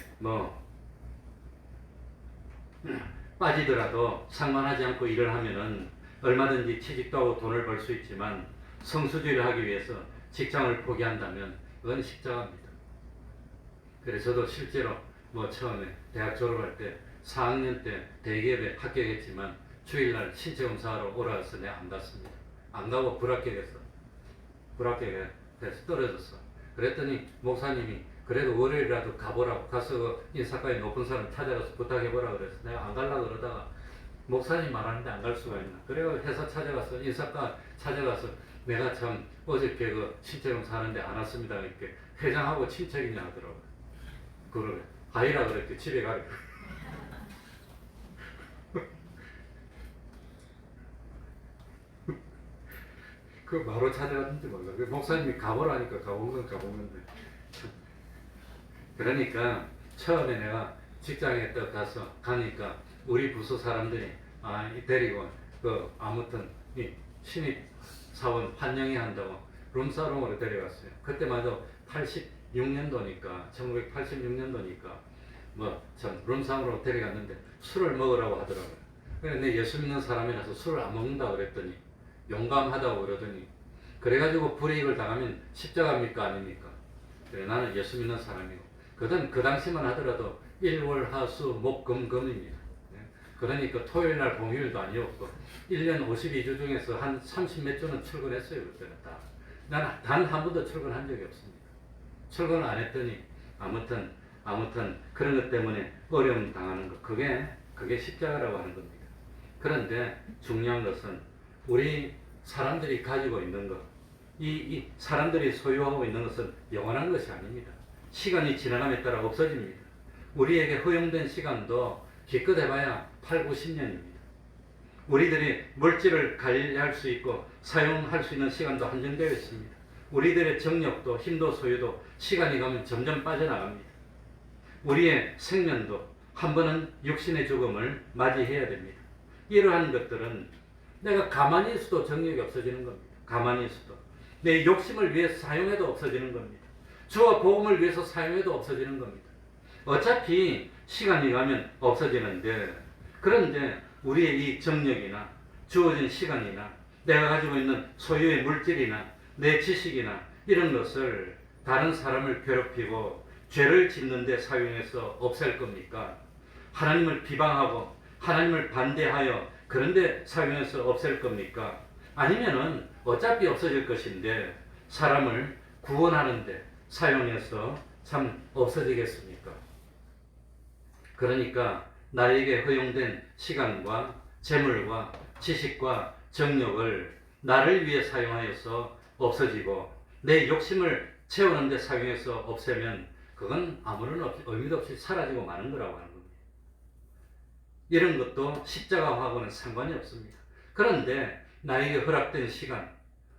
빠지더라도 상관하지 않고 일을 하면은 얼마든지 취직도 하고 돈을 벌 수 있지만 성수주의를 하기 위해서 직장을 포기한다면 그건 십자가입니다. 그래서 저도 실제로 처음에 대학 졸업할 때 4학년 때 대기업에 합격했지만 주일날 신체 검사하러 오라 해서 내가 안 갔습니다. 안 가고 불합격해서 떨어졌어. 그랬더니 목사님이 그래도 월요일이라도 가보라고 가서 인사과에 높은 사람 찾아가서 부탁해보라 그래서 내가 안 가려고 그러다가 목사님 말하는데 안 갈 수가 있나. 그래서 회사 찾아가서 인사과 찾아가서 내가 참 어저께 그 신체검사 하는데 안 왔습니다. 이렇게 회장하고 친척이냐 하더라고요. 그러게 가이라 그랬지 집에 가라. 그 바로 찾아갔는지 몰라. 그 목사님이 가보라니까 가본 건데. 그러니까 처음에 내가 직장에 가서 가니까 우리 부서 사람들이 데리고 아무튼 이 신입 사원 환영회 한다고 룸사롱으로 데려갔어요. 그때마저 86년도니까 1986년도니까 뭐 참 룸사롱으로 데려갔는데 술을 먹으라고 하더라고요. 그래 내 예수 믿는 사람이라서 술을 안 먹는다 그랬더니 용감하다고 그러더니 그래가지고 불이익을 당하면 십자가입니까 아닙니까? 그래 나는 예수 믿는 사람이고 그 당시만 하더라도 일월하수 목금금입니다. 그러니까 토요일 날 공휴일도 아니었고 1년 52주 중에서 한 30몇 주는 출근했어요. 그때는 다. 난 단 한 번도 출근한 적이 없습니다. 출근을 안 했더니 아무튼 그런 것 때문에 어려움 당하는 것 그게 십자가라고 하는 겁니다. 그런데 중요한 것은 우리 사람들이 가지고 있는 것, 이 사람들이 소유하고 있는 것은 영원한 것이 아닙니다. 시간이 지나감에 따라 없어집니다. 우리에게 허용된 시간도 기껏 해봐야 8, 90년입니다. 우리들이 물질을 관리할 수 있고 사용할 수 있는 시간도 한정되어 있습니다. 우리들의 정력도 힘도 소유도 시간이 가면 점점 빠져나갑니다. 우리의 생명도 한 번은 육신의 죽음을 맞이해야 됩니다. 이러한 것들은 내가 가만히 있어도 정력이 없어지는 겁니다. 가만히 있어도. 내 욕심을 위해서 사용해도 없어지는 겁니다. 주와 복음을 위해서 사용해도 없어지는 겁니다. 어차피 시간이 가면 없어지는데 그런데 우리의 이 정력이나 주어진 시간이나 내가 가지고 있는 소유의 물질이나 내 지식이나 이런 것을 다른 사람을 괴롭히고 죄를 짓는 데 사용해서 없앨 겁니까? 하나님을 비방하고 하나님을 반대하여 그런 데 사용해서 없앨 겁니까? 아니면은 어차피 없어질 것인데 사람을 구원하는 데 사용해서 참 없어지겠습니까? 그러니까 나에게 허용된 시간과 재물과 지식과 정력을 나를 위해 사용하여서 없어지고 내 욕심을 채우는 데 사용해서 없애면 그건 아무런 의미도 없이 사라지고 마는 거라고 하는 겁니다. 이런 것도 십자가하고는 상관이 없습니다. 그런데 나에게 허락된 시간,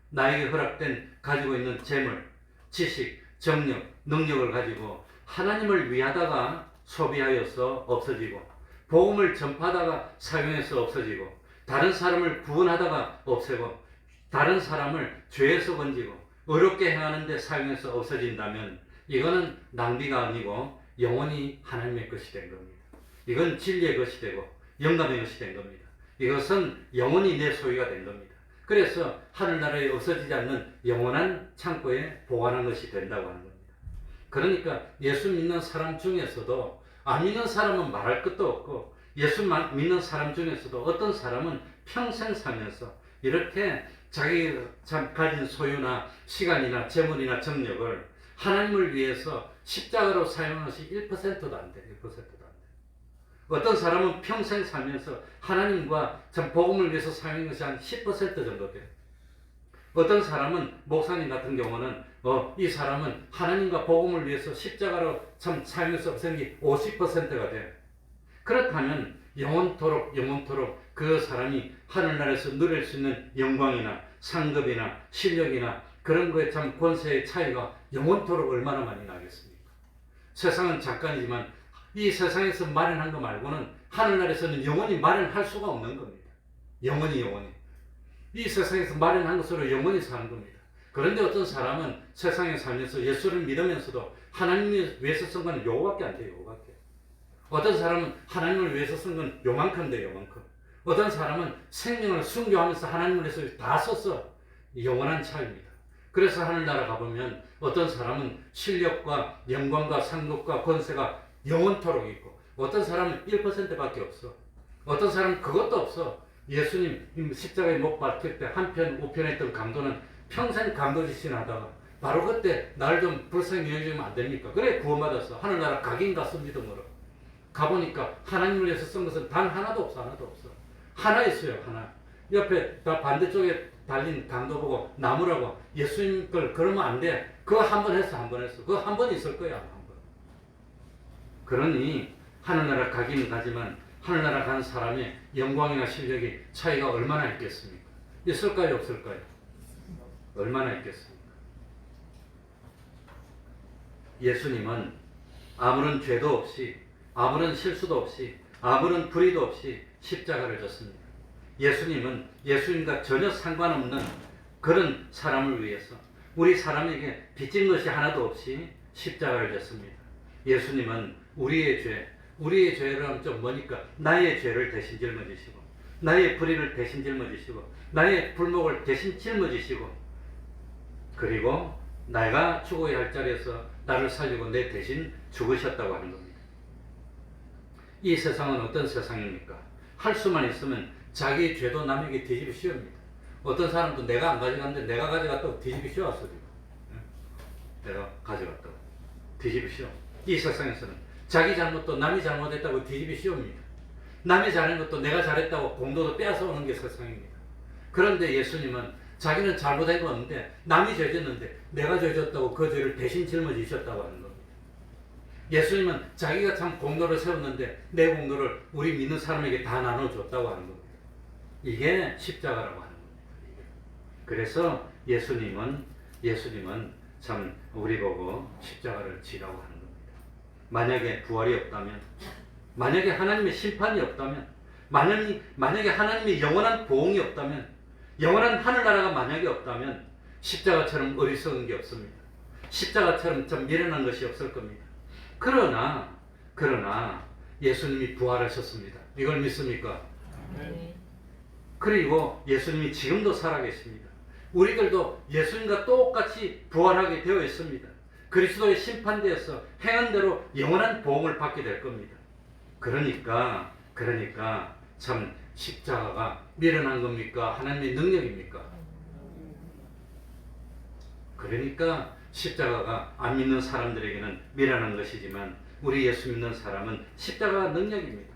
나에게 허락된 가지고 있는 재물, 지식, 정력, 능력을 가지고 하나님을 위하다가 소비하여서 없어지고 복음을 전파하다가 사용해서 없어지고 다른 사람을 구원하다가 없애고 다른 사람을 죄에서 건지고 어렵게 행하는 데 사용해서 없어진다면 이거는 낭비가 아니고 영원히 하나님의 것이 된 겁니다. 이건 진리의 것이 되고 영감의 것이 된 겁니다. 이것은 영원히 내 소유가 된 겁니다. 그래서 하늘나라에 없어지지 않는 영원한 창고에 보관한 것이 된다고 하는 겁니다. 그러니까 예수 믿는 사람 중에서도 안 믿는 사람은 말할 것도 없고 예수 믿는 사람 중에서도 어떤 사람은 평생 살면서 이렇게 자기가 가진 소유나 시간이나 재물이나 정력을 하나님을 위해서 십자가로 사용한 것이 1%도 안 돼요. 1%도 안 돼요. 어떤 사람은 평생 살면서 하나님과 참 복음을 위해서 사용한 것이 한 10% 정도 돼요. 어떤 사람은 목사님 같은 경우는 이 사람은 하나님과 복음을 위해서 십자가로 참 사용해서 없앤 게 50%가 돼요. 그렇다면 영원토록 그 사람이 하늘나라에서 누릴 수 있는 영광이나 상급이나 실력이나 그런 거에 참 권세의 차이가 영원토록 얼마나 많이 나겠습니까? 세상은 잠깐이지만 이 세상에서 마련한 거 말고는 하늘나라에서는 영원히 마련할 수가 없는 겁니다. 영원히. 이 세상에서 마련한 것으로 영원히 사는 겁니다. 그런데 어떤 사람은 세상에 살면서 예수를 믿으면서도 하나님을 위해서 쓴 건 요거밖에 안 돼요. 요거밖에. 어떤 사람은 하나님을 위해서 쓴 건 요만큼 돼요. 요만큼. 어떤 사람은 생명을 순교하면서 하나님을 위해서 다 썼어. 영원한 차이입니다. 그래서 하늘나라 가보면 어떤 사람은 실력과 영광과 상급과 권세가 영원토록 있고 어떤 사람은 1%밖에 없어. 어떤 사람은 그것도 없어. 예수님 십자가에 못 박힐 때 한편 우편에 있던 강도는 평생 강도짓을 하다가 바로 그때 날 좀 불쌍히 여겨주면 안 됩니까? 그래 구원받았어. 하늘나라 각인 갔어 믿음으로. 가보니까 하나님을 위해서 쓴 것은 단 하나도 없어. 하나 있어요. 하나. 옆에 다 반대쪽에 달린 강도 보고 나무라고 예수님 걸 그러면 안 돼. 그거 한 번 했어. 그거 한 번 있을 거야. 한 번. 그러니 하늘나라 가기는 가지만 하늘나라 간 사람의 영광이나 실력이 차이가 얼마나 있겠습니까? 있을까요? 없을까요? 얼마나 있겠습니까? 예수님은 아무런 죄도 없이 아무런 실수도 없이 아무런 불의도 없이 십자가를 졌습니다. 예수님은 예수님과 전혀 상관없는 그런 사람을 위해서 우리 사람에게 빚진 것이 하나도 없이 십자가를 졌습니다. 예수님은 우리의 죄를 좀 뭐니까 나의 죄를 대신 짊어지시고 나의 불의를 대신 짊어지시고 나의 불목을 대신 짊어지시고 그리고 내가 죽어야 할 자리에서 나를 살리고 내 대신 죽으셨다고 하는 겁니다. 이 세상은 어떤 세상입니까? 할 수만 있으면 자기 죄도 남에게 뒤집어 씌웁니다. 어떤 사람도 내가 안 가져갔는데 내가 가져갔다고 뒤집어 씌웠어 지금. 내가 가져갔다고 뒤집어 씌워. 이 세상에서는 자기 잘못도 남이 잘못했다고 뒤집어 씌웁니다. 남이 잘한 것도 내가 잘했다고 공도도 빼앗아 오는 게 세상입니다. 그런데 예수님은 자기는 잘못한 거 없는데 남이 죄 졌는데 내가 죄 졌다고 그 죄를 대신 짊어지셨다고 하는 겁니다. 예수님은 자기가 참 공로를 세웠는데 내 공로를 우리 믿는 사람에게 다 나눠줬다고 하는 겁니다. 이게 십자가라고 하는 겁니다. 그래서 예수님은 참 우리 보고 십자가를 지라고 하는 겁니다. 만약에 부활이 없다면, 만약에 하나님의 심판이 없다면, 만약에 하나님의 영원한 보응이 없다면, 영원한 하늘나라가 만약에 없다면 십자가처럼 어리석은 게 없습니다. 십자가처럼 좀 미련한 것이 없을 겁니다. 그러나 예수님이 부활하셨습니다. 이걸 믿습니까? 네. 그리고 예수님이 지금도 살아계십니다. 우리들도 예수님과 똑같이 부활하게 되어 있습니다. 그리스도의 심판대에서 행한 대로 영원한 보응을 받게 될 겁니다. 그러니까 참 십자가가 미련한 겁니까? 하나님의 능력입니까? 그러니까 십자가가 안 믿는 사람들에게는 미련한 것이지만 우리 예수 믿는 사람은 십자가가 능력입니다.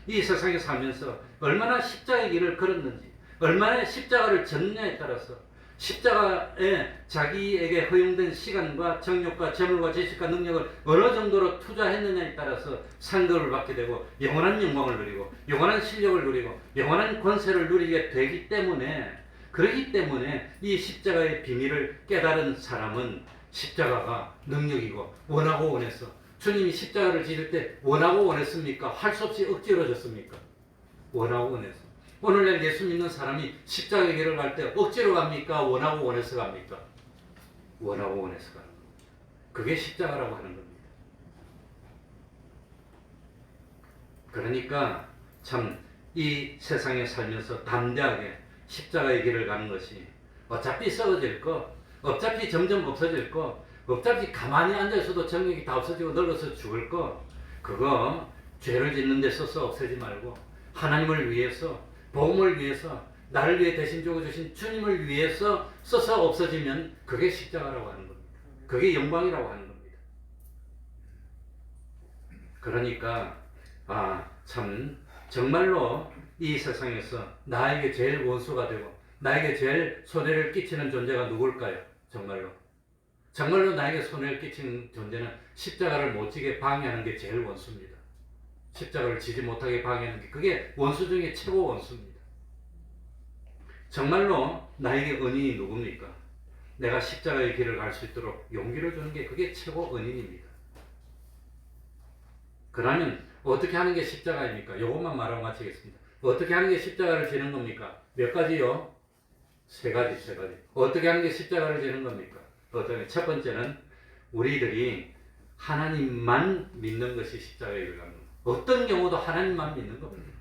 이 세상에 살면서 얼마나 십자가의 길을 걸었는지, 얼마나 십자가를 졌느냐에 따라서 십자가에 자기에게 허용된 시간과 정욕과 재물과 지식과 능력을 어느 정도로 투자했느냐에 따라서 상급을 받게 되고 영원한 영광을 누리고 영원한 실력을 누리고 영원한 권세를 누리게 되기 때문에, 그렇기 때문에 이 십자가의 비밀을 깨달은 사람은 십자가가 능력이고 원하고 원해서, 주님이 십자가를 지을 때 원하고 원했습니까? 할 수 없이 억지로 졌습니까? 원하고 원해서. 오늘날 예수 믿는 사람이 십자가의 길을 갈 때 억지로 갑니까? 원하고 원해서 갑니까? 원하고 원해서 가는 겁니다. 그게 십자가라고 하는 겁니다. 그러니까 참 이 세상에 살면서 담대하게 십자가의 길을 가는 것이, 어차피 썩어질 거, 어차피 점점 없어질 거, 어차피 가만히 앉아있어도 정력이 다 없어지고 늙어서 죽을 거, 그거 죄를 짓는 데 써서 없애지 말고 하나님을 위해서, 복음을 위해서, 나를 위해 대신 죽어주신 주님을 위해서 써서 없어지면 그게 십자가라고 하는 겁니다. 그게 영광이라고 하는 겁니다. 그러니까 참 정말로 이 세상에서 나에게 제일 원수가 되고 나에게 제일 손해를 끼치는 존재가 누굴까요? 정말로 나에게 손해를 끼치는 존재는 십자가를 못 지게 방해하는 게 제일 원수입니다. 십자가를 지지 못하게 방해하는 게, 그게 원수 중에 최고 원수입니다. 정말로 나에게 은인이 누굽니까? 내가 십자가의 길을 갈 수 있도록 용기를 주는 게, 그게 최고 은인입니다. 그러면 어떻게 하는 게 십자가입니까? 이것만 말하고 마치겠습니다. 어떻게 하는 게 십자가를 지는 겁니까? 몇 가지요? 세 가지. 어떻게 하는 게 십자가를 지는 겁니까? 첫 번째는 우리들이 하나님만 믿는 것이 십자가의 길을 가는 겁니다. 어떤 경우도 하나님만 믿는 겁니다.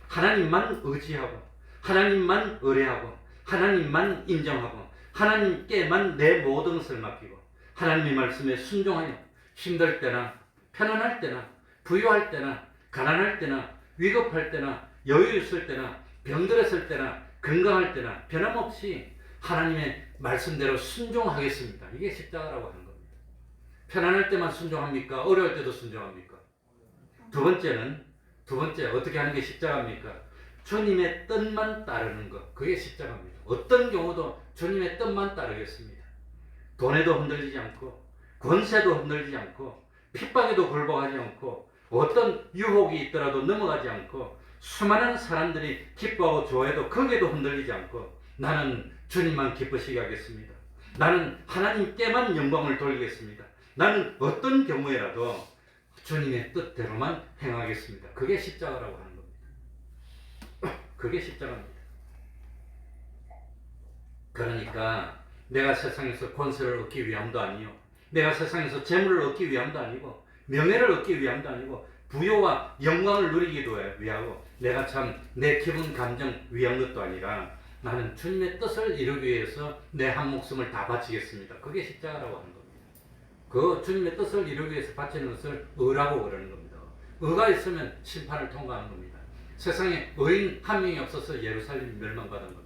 하나님만 의지하고, 하나님만 의뢰하고, 하나님만 인정하고, 하나님께만 내 모든 것을 맡기고, 하나님의 말씀에 순종하여 힘들 때나 편안할 때나 부유할 때나 가난할 때나 위급할 때나 여유 있을 때나 병들었을 때나 건강할 때나 변함없이 하나님의 말씀대로 순종하겠습니다. 이게 십자가라고 하는 겁니다. 편안할 때만 순종합니까? 어려울 때도 순종합니까? 두 번째 어떻게 하는 게 십자가입니까? 주님의 뜻만 따르는 것, 그게 십자가입니다. 어떤 경우도 주님의 뜻만 따르겠습니다. 돈에도 흔들리지 않고, 권세도 흔들리지 않고, 핍박에도 굴복하지 않고, 어떤 유혹이 있더라도 넘어가지 않고, 수많은 사람들이 기뻐하고 좋아해도 거기에도 흔들리지 않고, 나는 주님만 기쁘시게 하겠습니다. 나는 하나님께만 영광을 돌리겠습니다. 나는 어떤 경우에라도 주님의 뜻대로만 행하겠습니다. 그게 십자가라고 하는 겁니다. 그게 십자가입니다. 그러니까 내가 세상에서 권세를 얻기 위함도 아니요, 내가 세상에서 재물을 얻기 위함도 아니고, 명예를 얻기 위함도 아니고, 부요와 영광을 누리기도 위하고, 내가 참 내 기분 감정 위한 것도 아니라 나는 주님의 뜻을 이루기 위해서 내 한 목숨을 다 바치겠습니다. 그게 십자가라고 하는 겁니다. 그 주님의 뜻을 이루기 위해서 바치는 것을 의라고 그러는 겁니다. 의가 있으면 심판을 통과하는 겁니다. 세상에 의인 한 명이 없어서 예루살렘이 멸망받은 겁니다.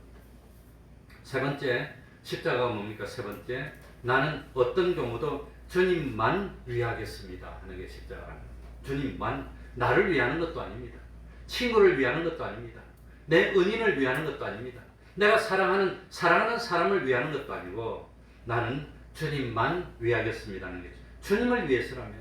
세 번째, 십자가가 뭡니까? 세 번째, 나는 어떤 경우도 주님만 위하겠습니다 하는 게 십자가랍니다. 주님만, 나를 위하는 것도 아닙니다. 친구를 위하는 것도 아닙니다. 내 은인을 위하는 것도 아닙니다. 내가 사랑하는 사람을 위하는 것도 아니고 나는 주님만 위하겠습니다 하는 게, 주님을 위해서라면,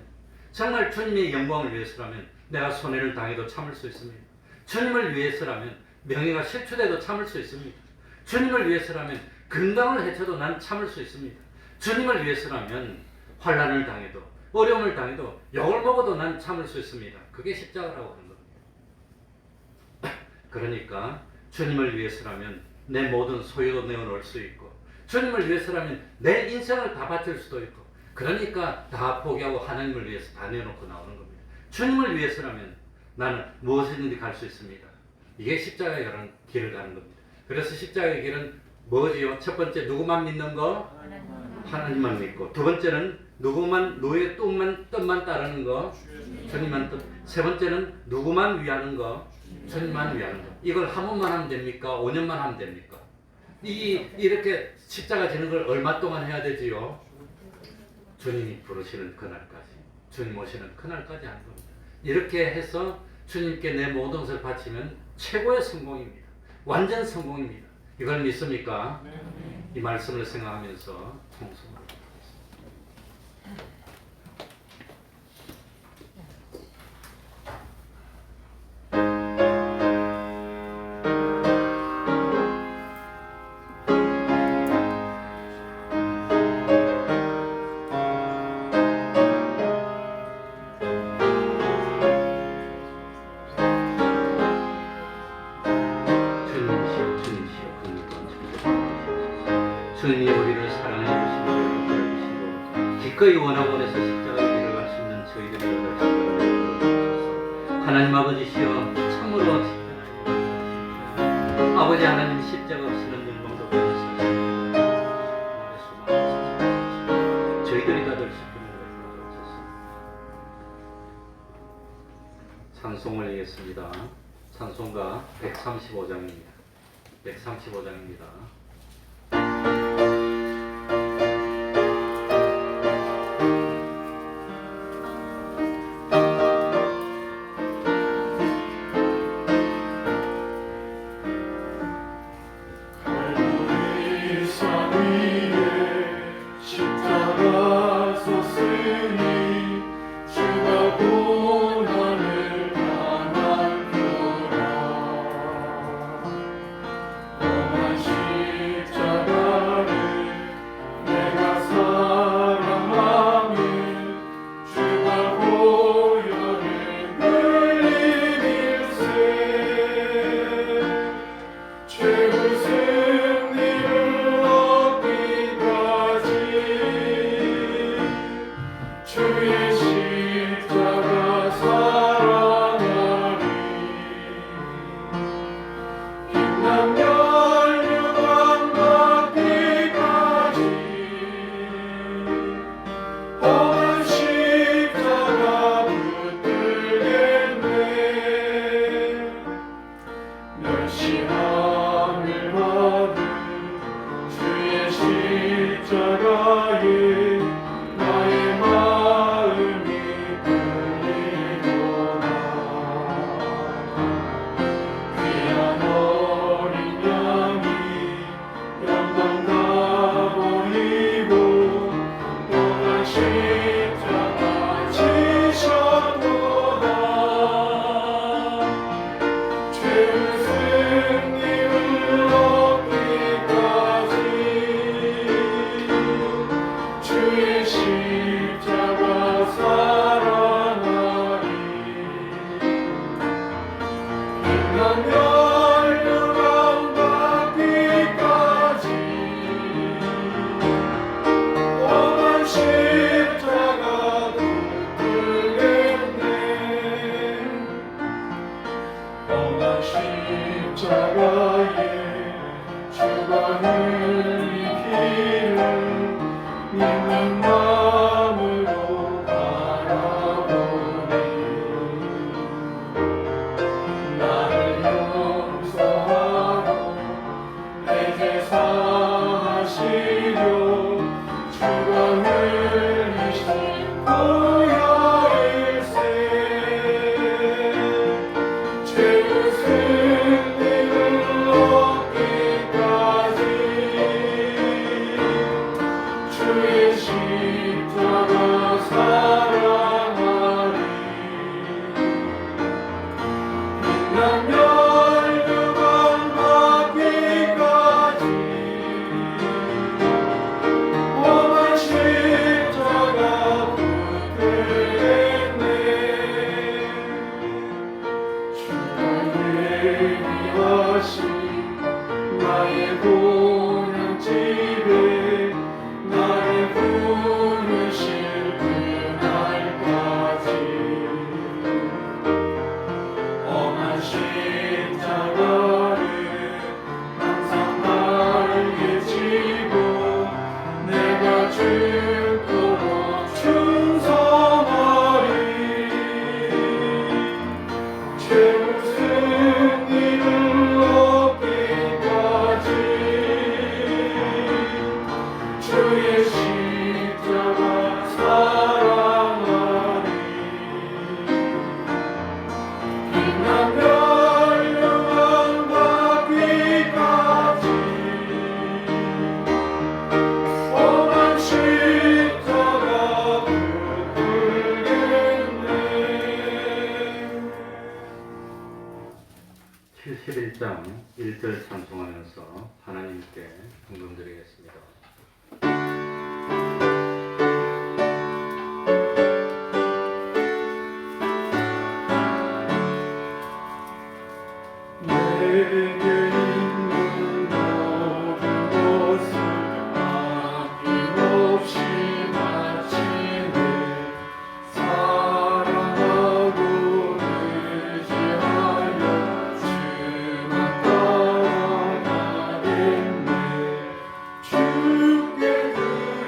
정말 주님의 영광을 위해서라면 내가 손해를 당해도 참을 수 있습니다. 주님을 위해서라면 명예가 실추돼도 참을 수 있습니다. 주님을 위해서라면 건강을 해쳐도 난 참을 수 있습니다. 주님을 위해서라면 환난을 당해도, 어려움을 당해도, 욕을 먹어도 난 참을 수 있습니다. 그게 십자가라고 하는 겁니다. 그러니까 주님을 위해서라면 내 모든 소유 내어놓을 수 있고, 주님을 위해서라면 내 인생을 다 바칠 수도 있고, 그러니까 다 포기하고 하나님을 위해서 다 내어놓고 나오는 겁니다. 주님을 위해서라면 나는 무엇이든지 갈 수 있습니다. 이게 십자가의 길을 가는 겁니다. 그래서 십자가의 길은 뭐지요? 첫 번째, 누구만 믿는 거? 하나님만 믿고, 두 번째는 누구의 뜻만 따르는 거? 주님만 뜻. 세 번째는 누구만 위하는 거? 주님만 위하는 거. 이걸 한 번만 하면 됩니까? 5년만 하면 됩니까? 이렇게 십자가 지는 걸 얼마 동안 해야 되지요? 주님이 부르시는 그날까지, 주님 오시는 그날까지 하는 겁니다. 이렇게 해서 주님께 내 모든 것을 바치면 최고의 성공입니다. 완전 성공입니다. 이걸 믿습니까? 이 말씀을 생각하면서 통성을 주님이 우리를 사랑해 주시고 기꺼이 원하고 원해서 십자가의 길을 갈 수 있는 저희들이 되어 주시옵소서. 하나님 아버지시여, 참으로 십자가, 아버지 하나님, 십자가 없이는 영광도 없는 사실 저희들이 다 될 수 있도록 도와주옵소서. 찬송 올리겠습니다. 찬송가 135장입니다. 135장입니다. 십자가에 주가 흘린 피를 믿는 마음으로 바라보니 나를 용서하고 내 죄 사하시려 주가 흘리신 보혈일세 죄 웃음 이를 얻기까지 주의 십자가 사랑하리 빛나며 멸류관 받기까지 험한 십자가 붙들겠네 주가 예비하신 나의 본향집에 나를 부르실 그날까지 험한 십자가를 항상 날개 지고 내가 죽도록 충성하리 죄 웃음 이를 얻기까지 주의 십자가 사랑하리 빛난 멸류관 받기까지 험한 십자가 붙들겠네 71장 1절 찬송하면서 하나님께 궁금드리겠습니다. 내게 있는 모든 것을 아낌없이 바치네 사랑하고 의지하여 주만 따라가겠네 주께 드리네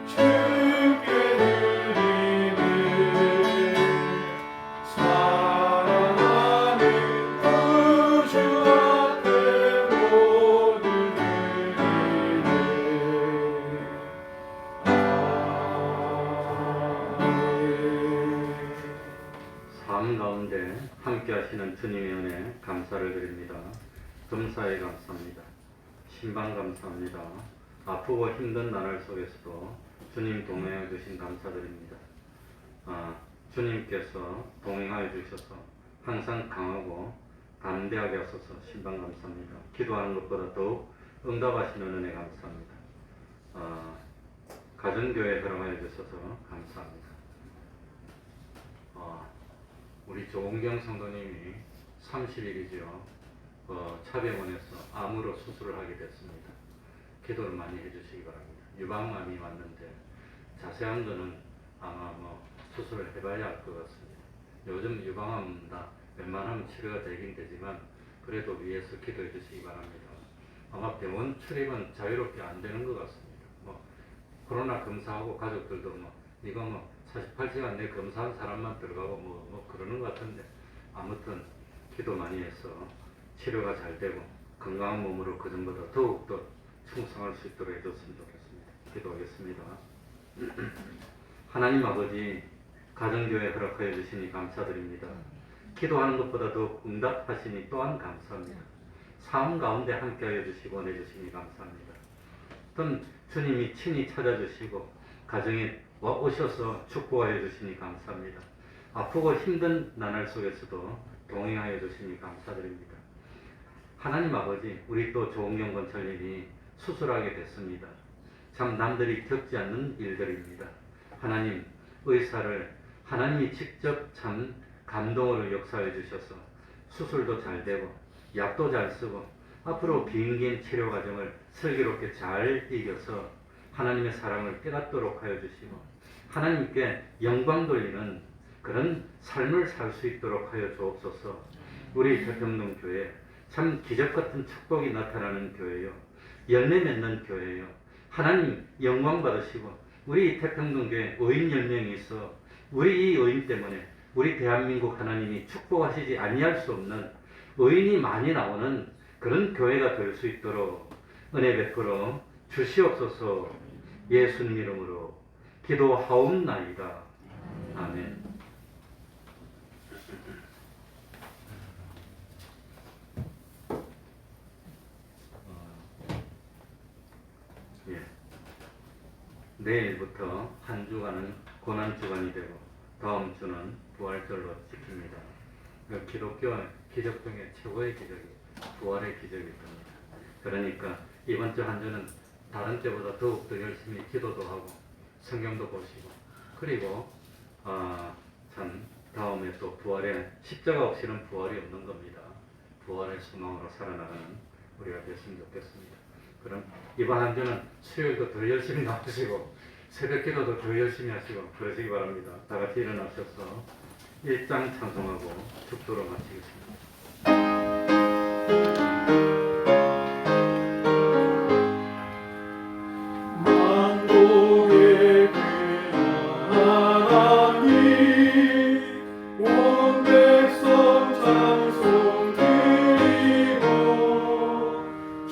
주께 드리네 사랑하는 구주 앞에 모두 드리네 아멘 삶 가운데 함께 하시는 주님의 은혜 감사를 드립니다. 금사에 감사합니다. 신방 감사합니다. 아프고 힘든 나날 속에서도 주님 동행해 주신 감사드립니다. 주님께서 동행하여 주셔서 항상 강하고 담대하게 하소서 신방 감사합니다. 기도하는 것보다 더욱 응답하시는 은혜 감사합니다. 가정교회 허락하여 주셔서 감사합니다. 우리 조은경 성도님이 30일이죠. 차병원에서 암으로 수술을 하게 됐습니다. 기도를 많이 해주시기 바랍니다. 유방암이 왔는데 자세한 거는 아마 수술을 해봐야 할 것 같습니다. 요즘 유방암 다 웬만하면 치료가 되긴 되지만 그래도 위에서 기도해 주시기 바랍니다. 아마 병원 출입은 자유롭게 안 되는 것 같습니다. 코로나 검사하고 가족들도 이거 48시간 내 검사한 사람만 들어가고 그러는 것 같은데 아무튼 기도 많이 해서 치료가 잘 되고 건강한 몸으로 그전보다 더욱더 충성할 수 있도록 해줬으면 좋겠습니다. 기도하겠습니다. 하나님 아버지 가정교회 허락하여 주시니 감사드립니다. 기도하는 것보다 더 응답하시니 또한 감사합니다. 삶 가운데 함께하여 주시고 내주시니 감사합니다. 어떤 주님이 친히 찾아주시고 가정에 오셔서 축복하여 주시니 감사합니다. 아프고 힘든 나날 속에서도 동행하여 주시니 감사드립니다. 하나님 아버지, 우리 또 조은경 권찰님이 수술하게 됐습니다. 참 남들이 겪지 않는 일들입니다. 하나님, 의사를 하나님이 직접 참 감동으로 역사해 주셔서 수술도 잘 되고 약도 잘 쓰고 앞으로 비인기인 치료 과정을 슬기롭게 잘 이겨서 하나님의 사랑을 깨닫도록 하여 주시고 하나님께 영광 돌리는 그런 삶을 살 수 있도록 하여 주옵소서. 우리 태평동 교회 참 기적 같은 축복이 나타나는 교회요, 열매 맺는 교회요. 하나님 영광 받으시고 우리 태평동 교회 의인 10명이 있어 우리 이 의인 때문에 우리 대한민국 하나님이 축복하시지 아니할 수 없는 의인이 많이 나오는 그런 교회가 될 수 있도록 은혜 베풀어 주시옵소서. 예수님 이름으로 기도하옵나이다. 아멘. 예. 내일부터 한 주간은 고난 주간이 되고 다음 주는 부활절로 지킵니다. 그 기독교 기적 중에 최고의 기적이 부활의 기적일 겁니다. 그러니까 이번 주 한 주는 다른 때보다 더욱더 열심히 기도도 하고 성경도 보시고 그리고 참 다음에 또 부활의 십자가 없이는 부활이 없는 겁니다. 부활의 소망으로 살아나가는 우리가 됐으면 좋겠습니다. 그럼 이번 한 주는 수요일도 더 열심히 나오시고 새벽 기도도 더 열심히 하시고 그러시기 바랍니다. 다 같이 일어나셔서 1장 찬송하고 축도로 마치겠습니다. 만국의 귀한 하나님 온 백성 찬송 드리고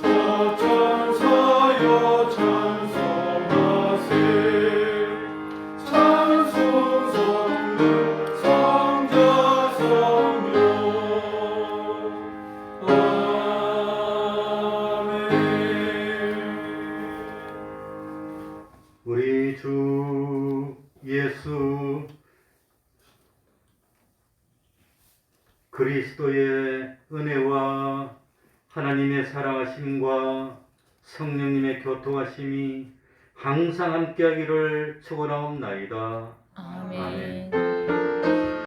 자찬사여 찬송하세 찬송 성령 성자 성령 우리 주 예수 그리스도의 은혜와 하나님의 사랑하심과 성령님의 교통하심이 항상 함께하기를 축원하옵나이다. 아멘. 아멘.